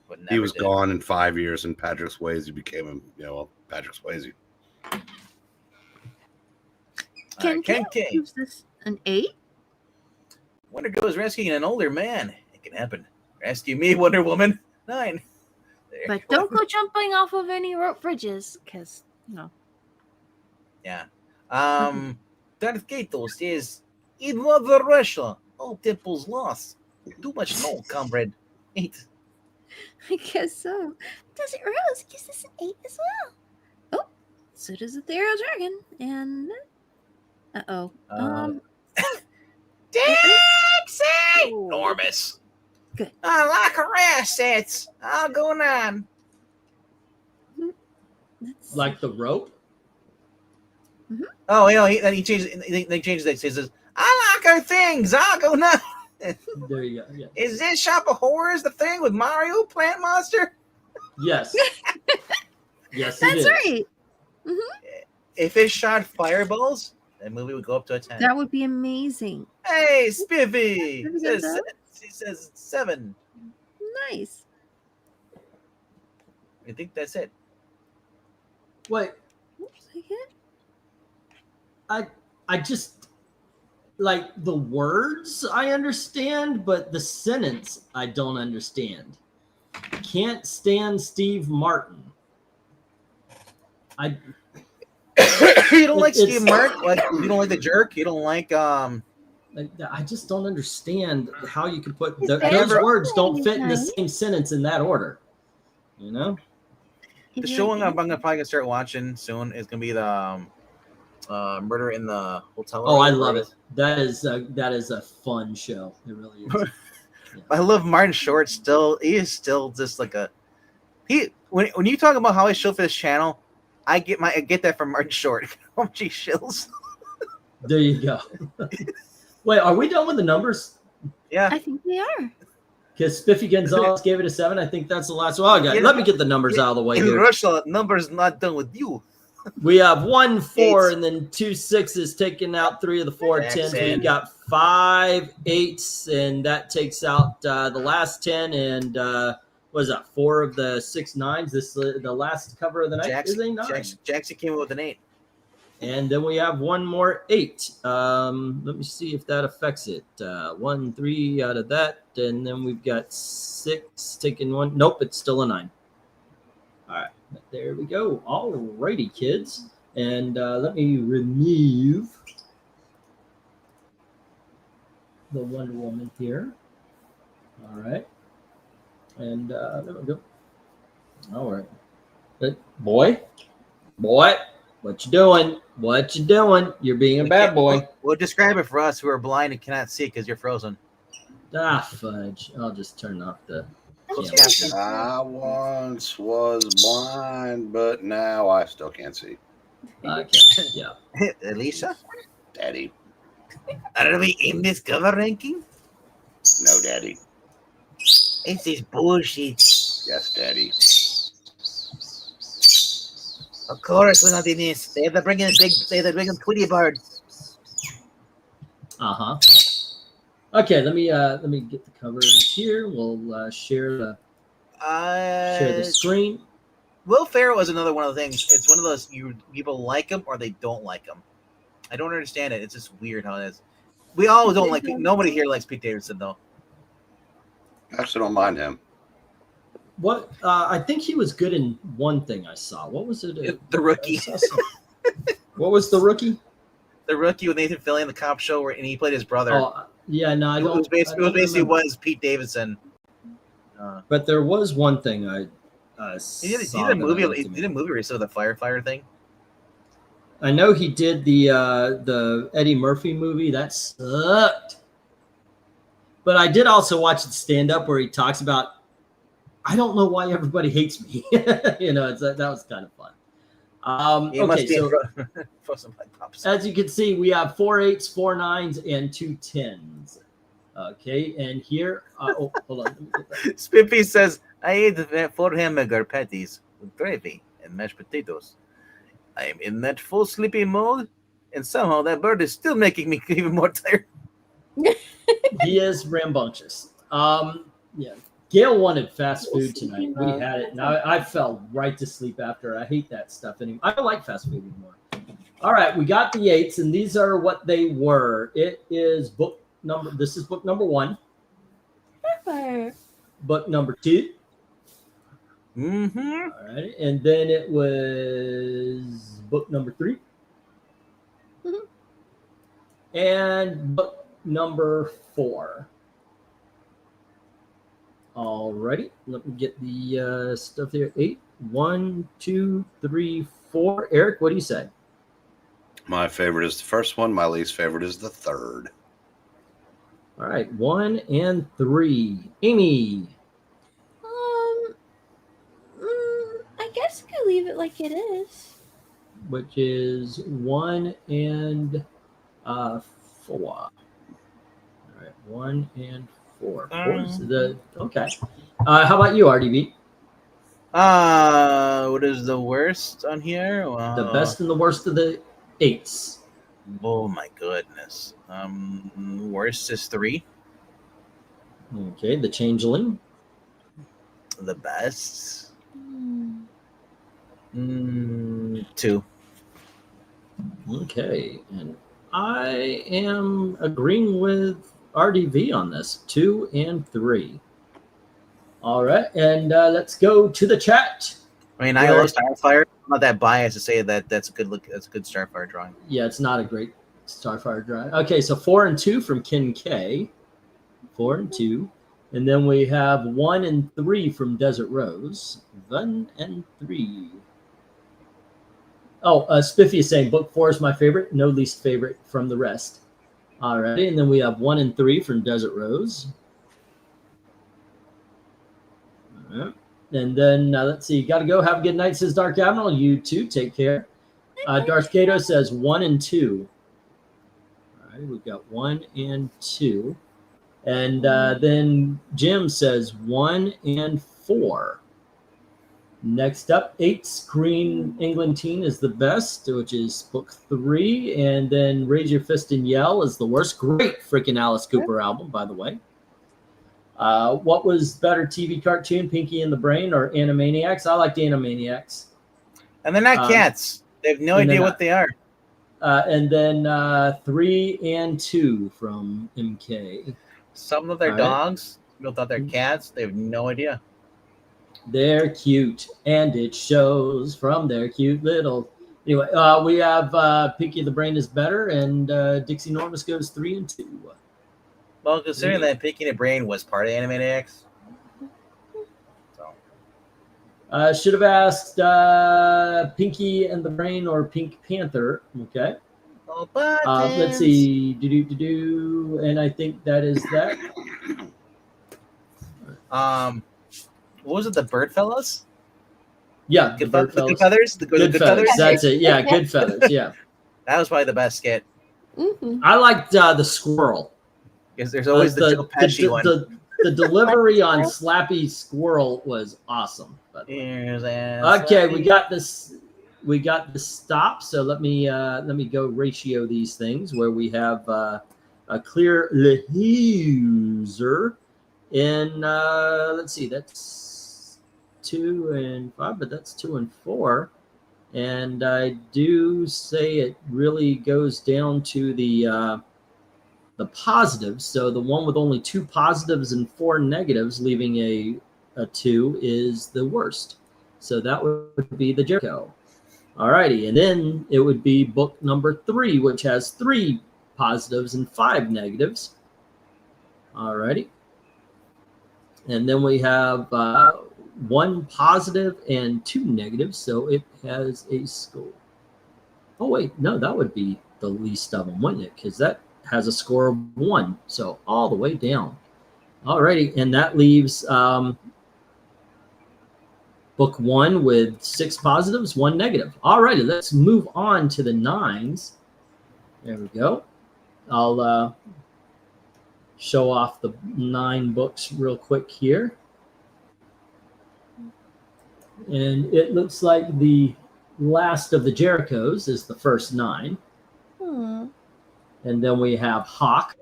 But He never was did. gone in 5 years, and Patrick Swayze became Patrick Swayze. Can Ken you King. use this an 8? Wonder Girl is rescuing an older man. It can happen. Rescue me, Wonder Woman. 9. There But you go. don't go jumping off of any rope bridges, because Yeah. Darth Gatos says, in Mother Russia, all temples lost. Too much snow, comrade. 8. I guess so. Desert Rose gives this an 8 as well. Oh, so does Ethereal Dragon. And Dixie! Ooh. Enormous. Good. I like her assets. I'll go 9. that's Like the rope. Oh, then he changes. They changes it. He says, "I like her things. I'll go 9." There you go. Yeah. Is this Shop of Horrors the thing with Mario Plant Monster? Yes. Yes, it that's is. right. If it shot fireballs, that movie would go up to a 10. That would be amazing. Hey, Spiffy! Spiffy goes up. He says 7. Nice. I think that's it. Wait, Oops, I hit. I just like the words I understand, but the sentence I don't understand. Can't stand Steve Martin. You don't like It's- Steve Martin? Like you don't like the jerk? You don't like I just don't understand how you could put His those favorite words don't thing, fit in the right? same sentence in that order. You know? the show I'm probably gonna start watching soon is gonna be the Murder in the Hotel. Oh, I love it. That is a fun show. It really is. I love Martin Short still. He is still just like when you talk about how I show for this channel, I get that from Martin Short. Oh gee, shills. There you go. Wait, are we done with the numbers? Yeah. I think we are. Because Spiffy Gonzalez gave it a 7. I think that's the last one. Okay, let me get the numbers out of the way In here. Russia, numbers not done with you. We have 1 4 Eights. and then 2 6s taking out 3 of the 4 10s. Jackson. We've got 5 8s, and that takes out the last 10. And what is that? 4 of the 6 9s. This the last cover of the night is a 9. Jackson came up with an 8. And then we have 1 more 8. Let me see if that affects it. 1 3 out of that, and then we've got 6 taking 1. Nope, it's still a 9. All right, there we go. All righty, kids. And let me remove the Wonder Woman here. All right. And there we go. All right. Boy, what you doing? What you doing? You're being a bad boy. Well, describe it for us who are blind and cannot see because you're frozen. Ah, fudge. I'll just turn off the camera. Captain. I once was blind, but now I still can't see. Okay, yeah. Alicia, Daddy. are we in this cover ranking? No, Daddy. This is bullshit. Yes, Daddy. Of course, we're not in this. They have to bring in Tweety Bird. Okay, let me get the covers here. We'll share the screen. Will Ferrell is another one of the things. It's one of those you people like him or they don't like him. I don't understand it. It's just weird how it is. We all don't like. Nobody here likes Pete Davidson though. I actually don't mind him. What I think he was good in one thing I saw. What was it? The Rookie. What was The Rookie? The Rookie with Nathan Fillion, the cop show, and he played his brother. Oh, yeah, no, I It don't. was basically was Pete Davidson. But there was one thing I He did saw a that movie. I liked He him did a in. movie where he saw the firefighter thing. I know he did the Eddie Murphy movie. That sucked. But I did also watch the stand up where he talks about, I don't know why everybody hates me. You know, that was kind of fun. Okay, so as you can see, we have 4 8s, 4 9s, and 2 10s. Okay, and here, hold on. Let me get that. Spiffy says, I ate 4 hamburger patties with gravy and mashed potatoes. I am in that full sleepy mode, and somehow that bird is still making me even more tired. He is rambunctious. Yeah. Gail wanted fast food tonight. We had it, and I fell right to sleep after. I hate that stuff anymore. I don't like fast food anymore. All right, we got the 8s, and these are what they were. It is book number. This is book number 1. Book number 2. Mm-hmm. All right, and then it was book number 3. Mhm. And book number 4. Alrighty, let me get the stuff there. 8, 1, 2, 3, 4. Eric, what do you say? My favorite is the first one. My least favorite is the third. All right, 1 and 3. Amy. I guess I could leave it like it is. Which is 1 and 4. All right, 1 and 4. Okay. How about you, RDB? What is the worst on here? The best and the worst of the 8s. Oh my goodness. Worst is 3. Okay, the Changeling. The best. Hmm. 2. Okay, and I am agreeing with RDV on this. 2 and 3. All right, and let's go to the chat. I mean, I love Starfire. I'm not that biased to say that that's a good look. That's a good Starfire drawing. Yeah, it's not a great Starfire drawing. Okay, so 4 and 2 from Ken K. 4 and 2. And then we have 1 and 3 from Desert Rose. 1 and 3. Oh, Spiffy is saying book 4 is my favorite. No least favorite from the rest. All right, and then we have 1 and 3 from Desert Rose. All right. And then let's see. Got to go. Have a good night, says Dark Admiral. You too. Take care. Darth Kato says 1 and 2. All right, we've got 1 and 2. And then Jim says 1 and 4. Next up, 8 Green England Teen is the best, which is book 3. And then Raise Your Fist and Yell is the worst. Great freaking Alice Cooper album, by the way. What was better TV cartoon, Pinky and the Brain or Animaniacs? I liked Animaniacs. And they're not cats. They have no idea what they are. And then 3 and 2 from MK. Some of their All right. dogs, people thought they're cats. They have no idea. They're cute, and it shows from their cute little. Anyway, we have Pinky the Brain is better, and Dixie Normus goes 3 and 2. Well, considering that Pinky and the Brain was part of Animaniacs. So. Should have asked Pinky and the Brain or Pink Panther. Okay. Oh, let's see. And I think that is that. What was it? The Bird Fellas? Yeah, Good, the the Good Feathers? The Good Feathers. That's it. Yeah, Good Feathers. Yeah. That was probably the best skit. Mm-hmm. I liked the squirrel. Because there's always the Joe Pesci one. The delivery on Slappy Squirrel was awesome. Here's Okay, we got this. we got the stop. So let me go ratio these things where we have a clear Lehuser in let's see, that's 2 and 5, but that's 2 and 4. And I do say it really goes down to the positives. So the one with only 2 positives and 4 negatives, leaving a 2, is the worst. So that would be the Jericho. Alrighty, and then it would be book number 3, which has 3 positives and 5 negatives. Alrighty. And then we have 1 positive and 2 negatives, so it has a score. Oh wait, no, that would be the least of them, wouldn't it? Because that has a score of 1, so all the way down. Alrighty, and that leaves book 1 with 6 positives, 1 negative. Alrighty, let's move on to the 9s. There we go. I'll show off the 9 books real quick here. And it looks like the last of the Jerichos is the first 9. And then we have Hawk.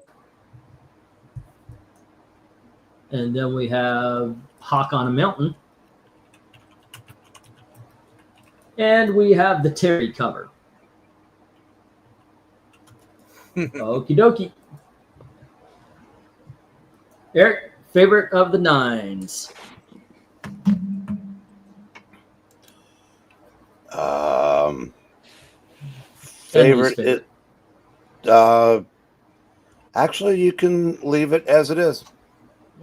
And then we have Hawk on a Mountain. And we have the Terry cover. Okie dokie. Eric, favorite of the 9s? Favorite it actually you can leave it as it is.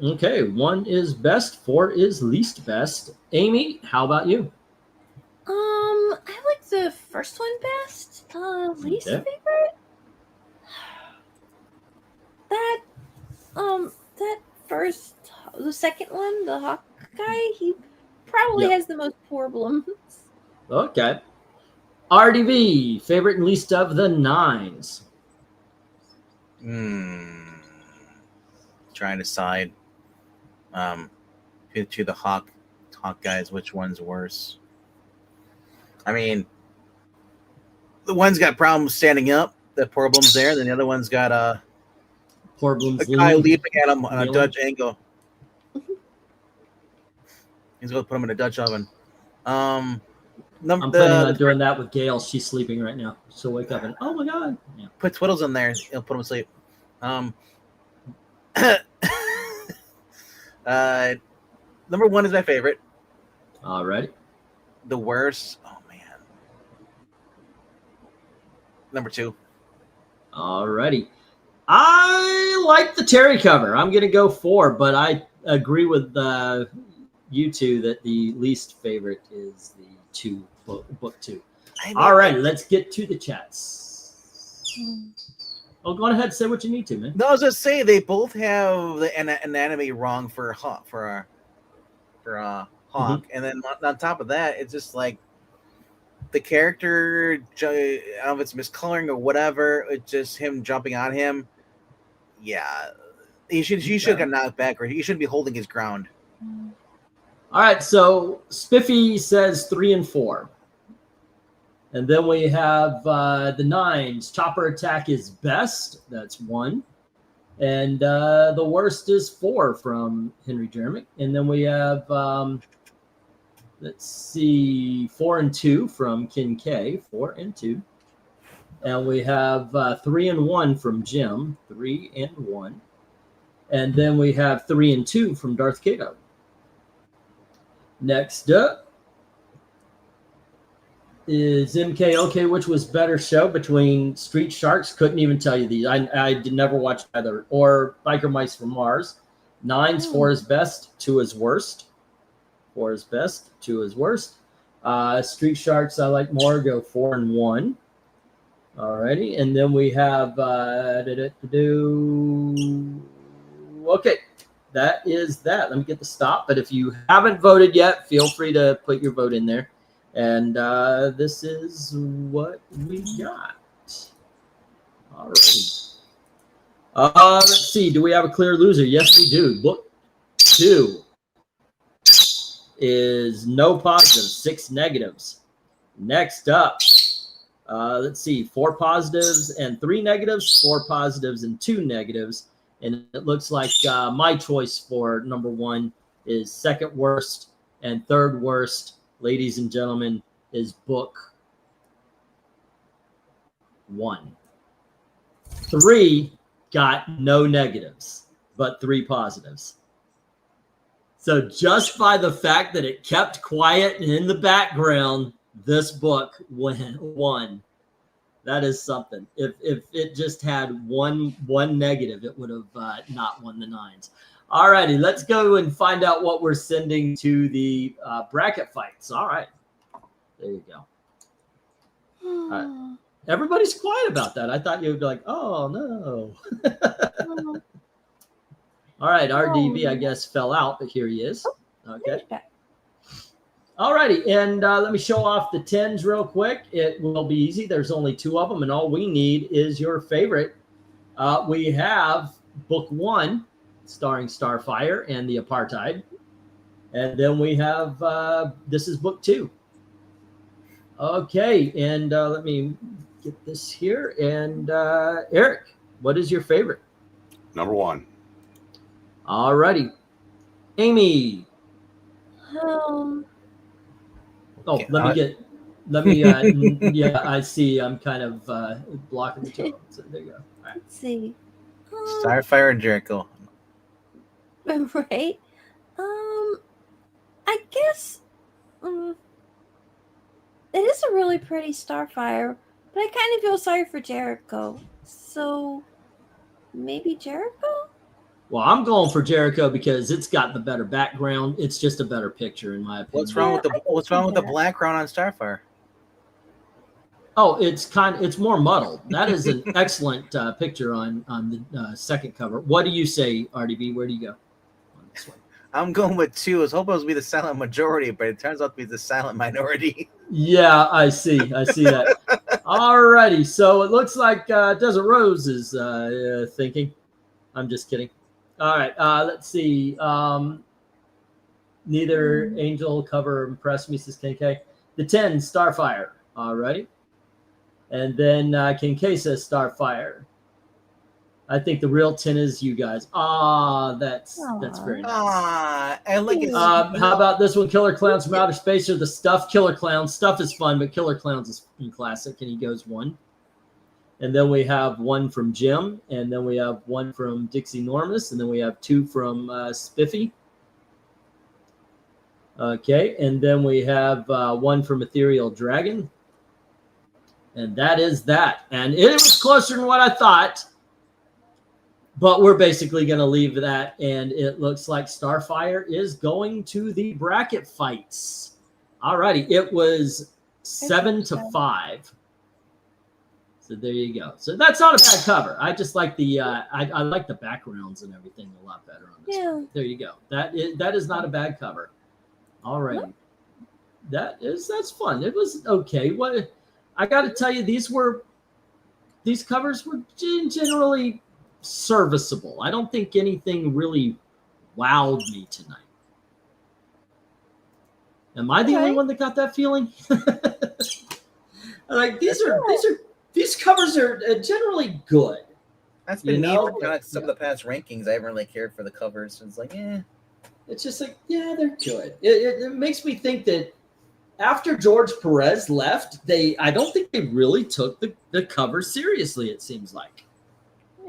Okay, 1 is best, 4 is least best. Amy, how about you? I like the first one best. Least Okay. favorite? That first, the second one, the Hawk guy, he probably Yep. has the most problems. Okay. RDV, favorite and least of the 9s. Trying to decide to the Hawk guys, which one's worse. I mean, the one's got problems standing up, the problems there, then the other one's got a guy leaping at him on a Dutch angle. He's going to put him in a Dutch oven. I'm planning on doing that with Gail. She's sleeping right now. She'll wake up and, oh my God. Yeah. Put Twiddles in there. He'll put him to sleep. Number 1 is my favorite. All right. The worst, oh man. Number 2. All righty. I like the Terry cover. I'm going to go 4, but I agree with you two that the least favorite is the book 2. All right, let's get to the chats. Oh, go on ahead and say what you need to, man. No, I was just saying they both have the anatomy wrong for Hawk, and then on top of that, it's just like the character. I don't know if it's miscoloring or whatever. It's just him jumping on him. Yeah, he should have got knocked back, or he shouldn't be holding his ground. All right, so Spiffy says 3 and 4. And then we have the 9s. Chopper attack is best. That's 1. And the worst is 4 from Henry Jeremic. And then we have, let's see, 4 and 2 from Ken K. 4 and 2. And we have 3 and 1 from Jim. 3 and 1. And then we have 3 and 2 from Darth Kato. Next up is MKOK, which was better show between Street Sharks. Couldn't even tell you these. I did never watch either. Or Biker Mice from Mars. 9's 4 is best, 2 is worst. 4 is best, 2 is worst. Street Sharks I like more. Go 4 and 1. Alrighty, and then we have okay. That is that. Let me get the stop. But if you haven't voted yet, feel free to put your vote in there. And this is what we got. All right. Let's see. Do we have a clear loser? Yes, we do. Book 2 is no positives, 6 negatives. Next up, let's see, 4 positives and 3 negatives, 4 positives and 2 negatives. And it looks like my choice for number 1 is second worst, and third worst, ladies and gentlemen, is book 1. 3 got no negatives, but 3 positives. So just by the fact that it kept quiet and in the background, this book won. That is something. If it just had one negative, it would have not won the 9s. All righty, let's go and find out what we're sending to the bracket fights. All right, there you go. Everybody's quiet about that. I thought you would be like, oh no. All right, RDV, I guess, fell out, but here he is. Okay. All righty, and let me show off the 10s real quick. It will be easy. There's only 2 of them, and all we need is your favorite. We have book 1, starring Starfire and the Apartheid. And then we have, this is book 2. Okay, and let me get this here. And Eric, what is your favorite? Number 1. All righty. Amy. Oh, Okay, let me, yeah, I see. I'm kind of blocking the tone. So there you go. All right. Let's see. Starfire and Jericho. Right. I guess it is a really pretty Starfire, but I kind of feel sorry for Jericho. So maybe Jericho? Well, I'm going for Jericho because it's got the better background. It's just a better picture, in my opinion. What's wrong with the black crown on Starfire? Oh, it's more muddled. That is an excellent picture on the second cover. What do you say, RDB? Where do you go on this one? I'm going with 2. I was hoping it was to be the silent majority, but it turns out to be the silent minority. Yeah, I see that. All righty. So it looks like Desert Rose is thinking. I'm just kidding. All right. Let's see. Neither Angel cover impressed me, says KK. The 10, Starfire. All righty. And then Kincaid says Starfire. I think the real 10 is you guys. That's very nice. I like it. How about this one? Killer Clowns from Outer Space or the Stuff Killer Clowns. Stuff is fun, but Killer Clowns is classic, and he goes 1. And then we have 1 from Jim, and then we have 1 from Dixie Normus, and then we have 2 from Spiffy. Okay, and then we have 1 from Ethereal Dragon. And that is that. And it was closer than what I thought. But we're basically going to leave that. And it looks like Starfire is going to the bracket fights. All righty. It was 7-5. So there you go. So that's not a bad cover. I just like the I like the backgrounds and everything a lot better on this one. There you go. That is not a bad cover. All right. That's fun. It was okay. What I got to tell you, these covers were generally serviceable. I don't think anything really wowed me tonight. Am I the only one that got that feeling? Like these covers are generally good. That's been me for kind of some of the past rankings. I haven't really cared for the covers. It's like, It's just like, yeah, they're good. It makes me think that after George Perez left, I don't think they really took the cover seriously, it seems like.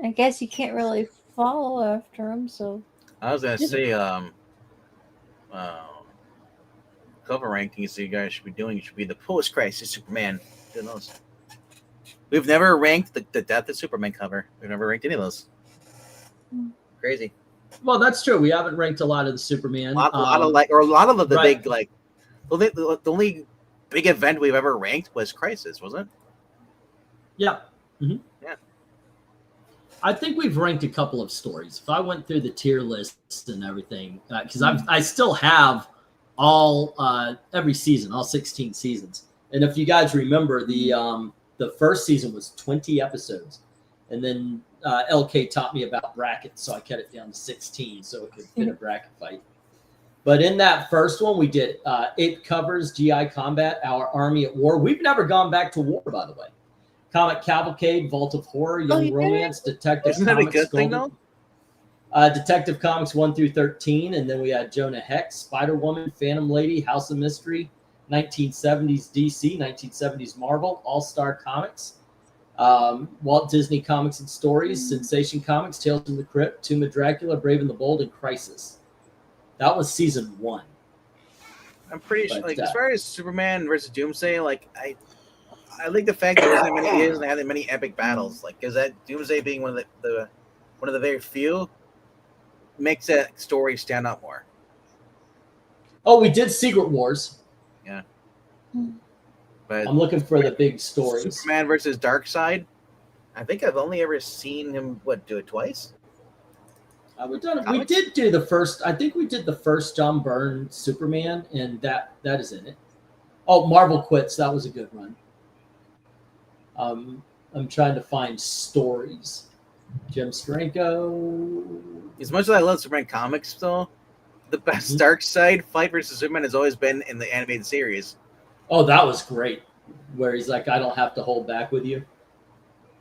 I guess you can't really follow after him, so. I was gonna say, cover rankings that you guys should be doing should be the post-crisis Superman. Who knows? We've never ranked the Death of Superman cover. We've never ranked any of those. Crazy. Well, that's true. We haven't ranked a lot of the Superman. A lot of the big like. The only big event we've ever ranked was Crisis, wasn't it? Yeah. Mm-hmm. Yeah. I think we've ranked a couple of stories. If I went through the tier lists and everything, because I still have every season, all 16 seasons. And if you guys remember, the first season was 20 episodes, and then LK taught me about brackets, so I cut it down to 16 so it could fit a bracket fight. But in that first one, we did 8 covers, GI Combat, Our Army at War. We've never gone back to war, by the way. Comic Cavalcade, Vault of Horror, Young yeah? Romance, Detective Isn't that a Comics, good thing, Golden- though? Detective Comics 1 through 13, and then we had Jonah Hex, Spider Woman, Phantom Lady, House of Mystery, 1970s DC, 1970s Marvel, All Star Comics, Walt Disney Comics and Stories, Sensation Comics, Tales from the Crypt, Tomb of Dracula, Brave and the Bold, and Crisis. That was season 1. I'm pretty sure, But, like, as far as Superman versus Doomsday, like, I like the fact that he doesn't have that many epic battles, like, because that Doomsday being one of the very few makes that story stand out more. Oh, we did Secret Wars. But I'm looking for the big stories. Superman versus Darkseid, I think I've only ever seen him do it twice. We Comics? did do the first. I think we did the first John Byrne Superman, and that is in it. Oh, Marvel Quits. That was a good run. I'm trying to find stories. Jim Steranko. As much as I love Superman comics, though, the best Darkseid fight versus Superman has always been in the animated series. Oh, that was great. Where he's like, I don't have to hold back with you.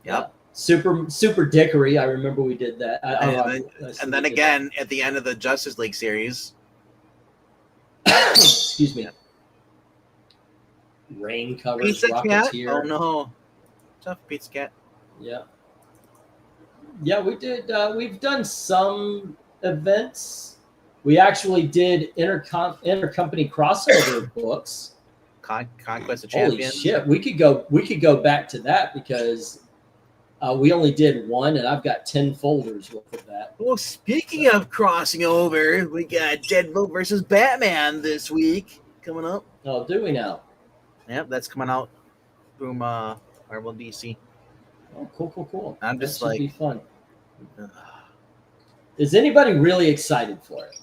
Yep. Super Dickory. I remember we did that. And then again, at the end of the Justice League series, excuse me. Rain covers Pizza Cat. Rocketeer. Oh no, tough Pizza Cat. Yeah. Yeah, we did. We've done some events. We actually did intercompany crossover books. Conquest of Holy Champions. shit! We could go back to that because we only did one, and I've got 10 folders worth of that. Well, speaking of crossing over, we got Deadpool versus Batman this week coming up. Oh, do we now? Yep, that's coming out from Marvel DC. Oh, cool. I'm That just should like- be fun. Is anybody really excited for it?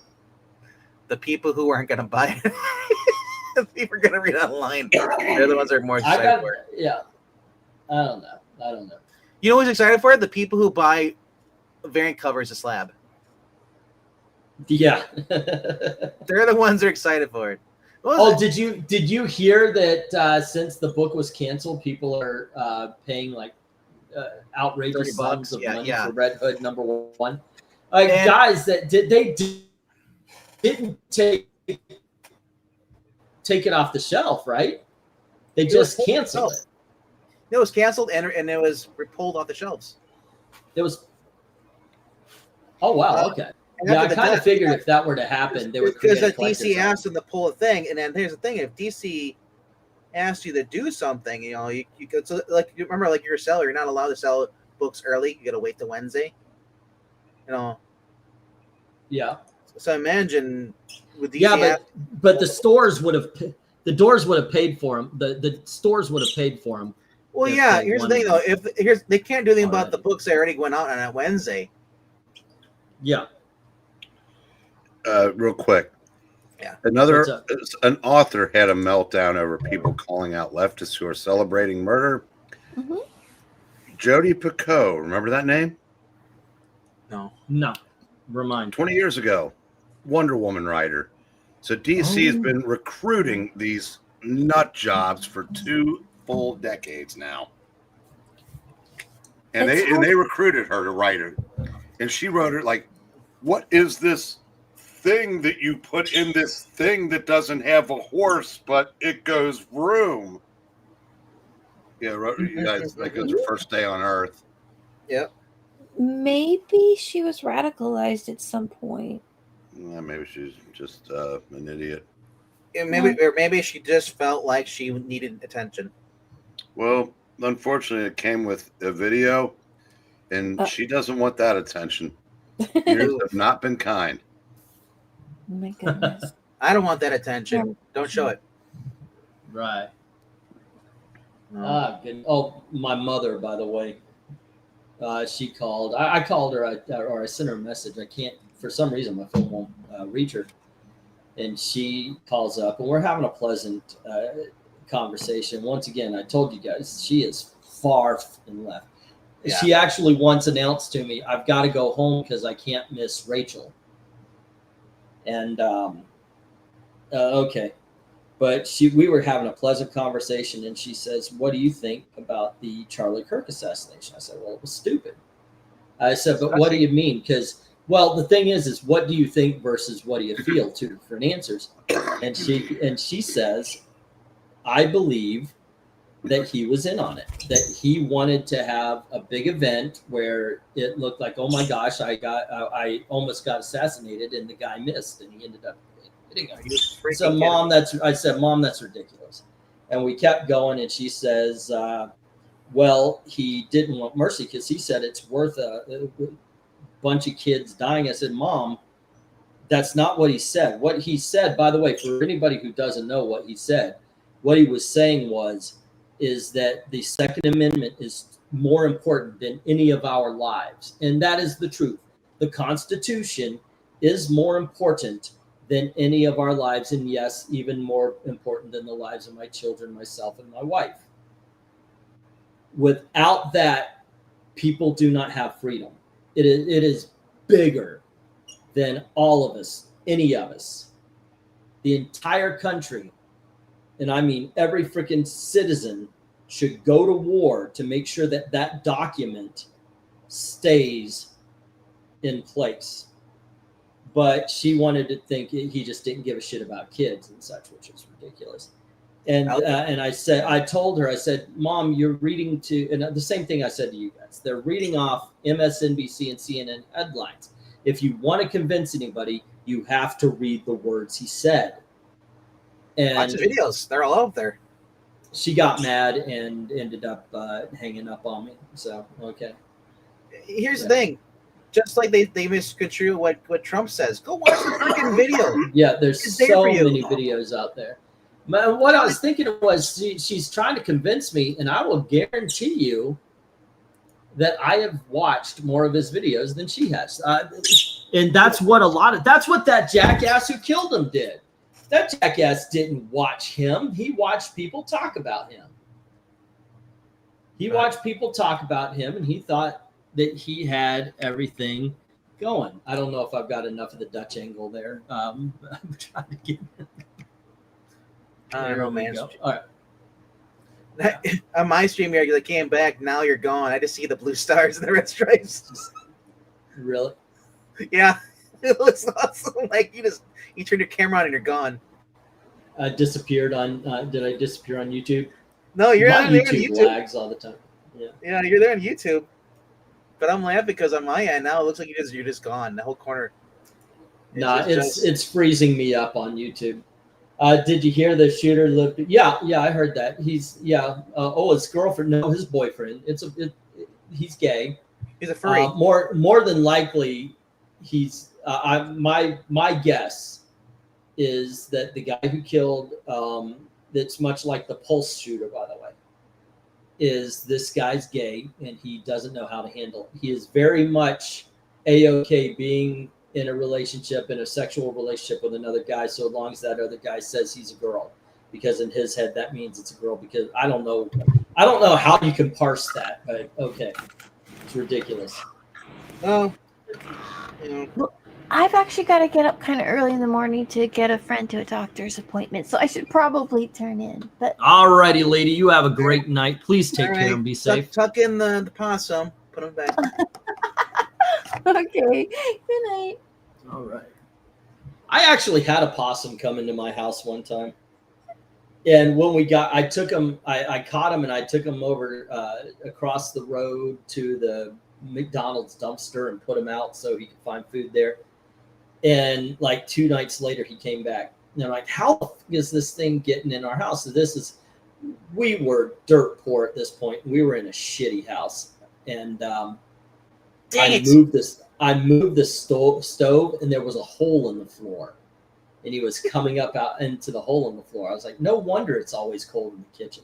The people who aren't going to buy it, the people are going to read online. They're the ones that are more excited for it. Yeah. I don't know. You know who's excited for it? The people who buy variant covers of Slab. Yeah. They're the ones that are excited for it. What was Oh, it? did you hear that since the book was canceled, people are paying like outrageous sums $30? of Yeah, money yeah. for Red Hood #1? And- Guys, that didn't take it off the shelf, right? They was just pulled canceled off. it. It was canceled and it was pulled off the shelves. It was. Oh wow! Okay. And Yeah, I after the kind of death- figured if that were to happen, they would because create a that DC collector's asked them to pull a thing, and then here's the thing: if DC asked you to do something, you know, you could, so like you remember, like you're a seller, you're not allowed to sell books early. You got to wait till Wednesday. You know, Yeah. so imagine with DC. Yeah, but the stores would have, the doors would have paid for them. The stores would have paid for them. well, if yeah. they Here's the wanted thing, though: if they can't do anything about the already. books that already went out on that Wednesday. Yeah. Real quick. Yeah. Another What's an author had a meltdown over people calling out leftists who are celebrating murder. Mhm. Jodi Picoult, remember that name? No, No. Remind. 20 years ago, Wonder Woman writer. So DC has Oh. been recruiting these nut jobs for 2 full decades now. And It's they recruited her to write it. And she wrote it like, what is this thing that you put in this thing that doesn't have a horse, but it goes vroom? Yeah, you guys, like it was her first day on Earth. Maybe she was radicalized at some point. Maybe she's just an idiot. yeah, maybe she just felt like she needed attention. Well, unfortunately, it came with a video, and she doesn't want that attention. Years have not been kind. Oh my goodness. I don't want that attention. Don't show it. Right. No. Good. Oh, my mother, by the way. She called. I called her, or I sent her a message. I can't, for some reason, my phone won't reach her. And she calls up, and we're having a pleasant conversation. Once again, I told you guys, she is far and left. Yeah. She actually once announced to me, I've got to go home because I can't miss Rachel. And Okay. But we were having a pleasant conversation, and she says, "What do you think about the Charlie Kirk assassination?" I said, "Well, it was stupid." I said, "But what do you mean?" Because, well, the thing is what do you think versus what do you feel? Two different answers. And she says, "I believe that he was in on it. That he wanted to have a big event where it looked like, oh my gosh, I almost got assassinated, and the guy missed, and he ended up hitting him." So, Mom, I said, "Mom, that's ridiculous." And we kept going, and she says, "Well, he didn't want mercy because he said it's worth a bunch of kids dying." I said, "Mom, that's not what he said. What he said, by the way, for anybody who doesn't know what he said, what he was saying is that the Second Amendment is more important than any of our lives. And that is the truth. The Constitution is more important than any of our lives. And yes, even more important than the lives of my children, myself, and my wife. Without that, people do not have freedom. It is bigger than all of us, any of us. The entire country, and I mean every freaking citizen, should go to war to make sure that that document stays in place. But she wanted to think he just didn't give a shit about kids and such, which is ridiculous. And I told her, I said, "Mom, you're reading to," and the same thing I said to you guys. They're reading off MSNBC and CNN headlines. If you want to convince anybody, you have to read the words he said. And watch the videos; they're all out there. She got mad and ended up hanging up on me. So, okay. Here's the thing. Just like they misconstrue what Trump says. Go watch the freaking video. Yeah, there's so many videos out there. What I was thinking was she's trying to convince me, and I will guarantee you that I have watched more of his videos than she has. And that's what that's what that jackass who killed him did. That jackass didn't watch him. He watched people talk about him. He watched people talk about him, and he thought that he had everything going. I don't know if I've got enough of the Dutch angle there. I'm trying to get romance. All right. On my stream here, you came back. Now you're gone. I just see the blue stars and the red stripes. Really? Yeah. It looks awesome. Like you turn your camera on and you're gone. I disappeared on. Did I disappear on YouTube? No, you're My on YouTube lags all the time. Yeah, you're there on YouTube. But I'm laughing because on my end now it looks like you're just gone. The whole corner. It's freezing me up on YouTube. Did you hear the shooter lived? Yeah, I heard that. He's his girlfriend. No, his boyfriend. He's gay. He's a furry. More than likely, he's. My guess is that the guy who killed. That's much like the Pulse shooter, by the way. Is this guy's gay and he doesn't know how to handle it. He is very much A-OK being in a relationship, in a sexual relationship with another guy, so long as that other guy says he's a girl, because in his head that means it's a girl. Because I don't know how you can parse that, but okay, it's ridiculous. Oh, I've actually got to get up kind of early in the morning to get a friend to a doctor's appointment, so I should probably turn in. But all righty, lady, you have a great night. Please take care and be safe. Tuck in the possum. Put him back. Okay. Good night. All right. I actually had a possum come into my house one time. And when I took him, I caught him and I took him over across the road to the McDonald's dumpster and put him out so he could find food there. And like 2 nights later, he came back. And I'm like, how the fuck is this thing getting in our house? So we were dirt poor at this point. We were in a shitty house. And I moved the stove and there was a hole in the floor. And he was coming up out into the hole in the floor. I was like, no wonder it's always cold in the kitchen.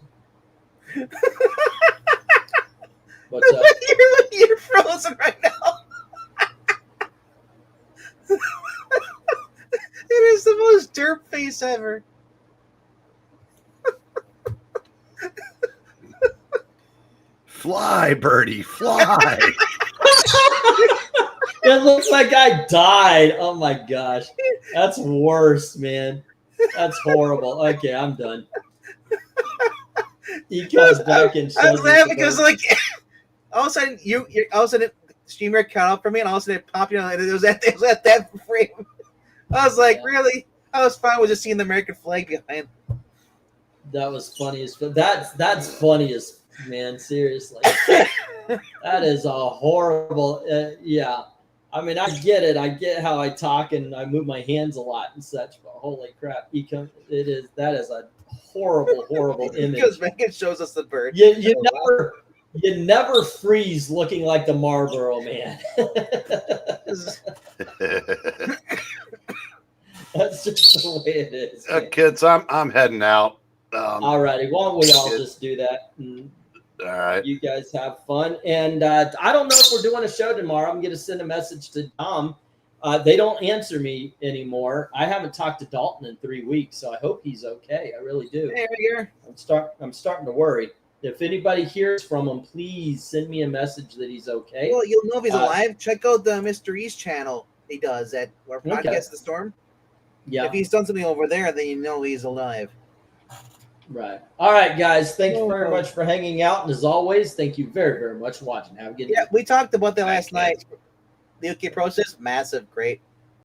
What's up? You're frozen right now. It is the most derp face ever. Fly, birdie, fly. It looks like I died. Oh my gosh. That's worse, man. That's horrible. Okay, I'm done. He comes back and I was shows laughing us because the- like all of a sudden all of a sudden streamer cut off for me, and all of a sudden it popped. You know, it was at that frame. I was like, Yeah. really? I was fine with just seeing the American flag behind. that was funny as that's funny as man. Seriously, that is a horrible. Yeah, I mean, I get it. I get how I talk and I move my hands a lot and such. But holy crap, that is a horrible He image. goes back and shows us the bird. You never freeze looking like the Marlboro Man. That's just the way it is. man. Kids, I'm heading out. All righty, why don't we all just do that? And All right. you guys have fun. And I don't know if we're doing a show tomorrow. I'm going to send a message to Dom. They don't answer me anymore. I haven't talked to Dalton in 3 weeks, so I hope he's okay. I really do. Hey, right here. I'm starting to worry. If anybody hears from him, please send me a message that he's okay. Well, you'll know if he's Uh, alive. Check out the Mr. East channel. He does at where Okay. Podcast the Storm. Yeah, If he's done something over there, then you know he's alive. right. All right, guys. Thank you very much for hanging out. And as always, thank you very, very much for watching. Have a good Yeah, day. we talked about that last Thank night. The UK process, massive, great.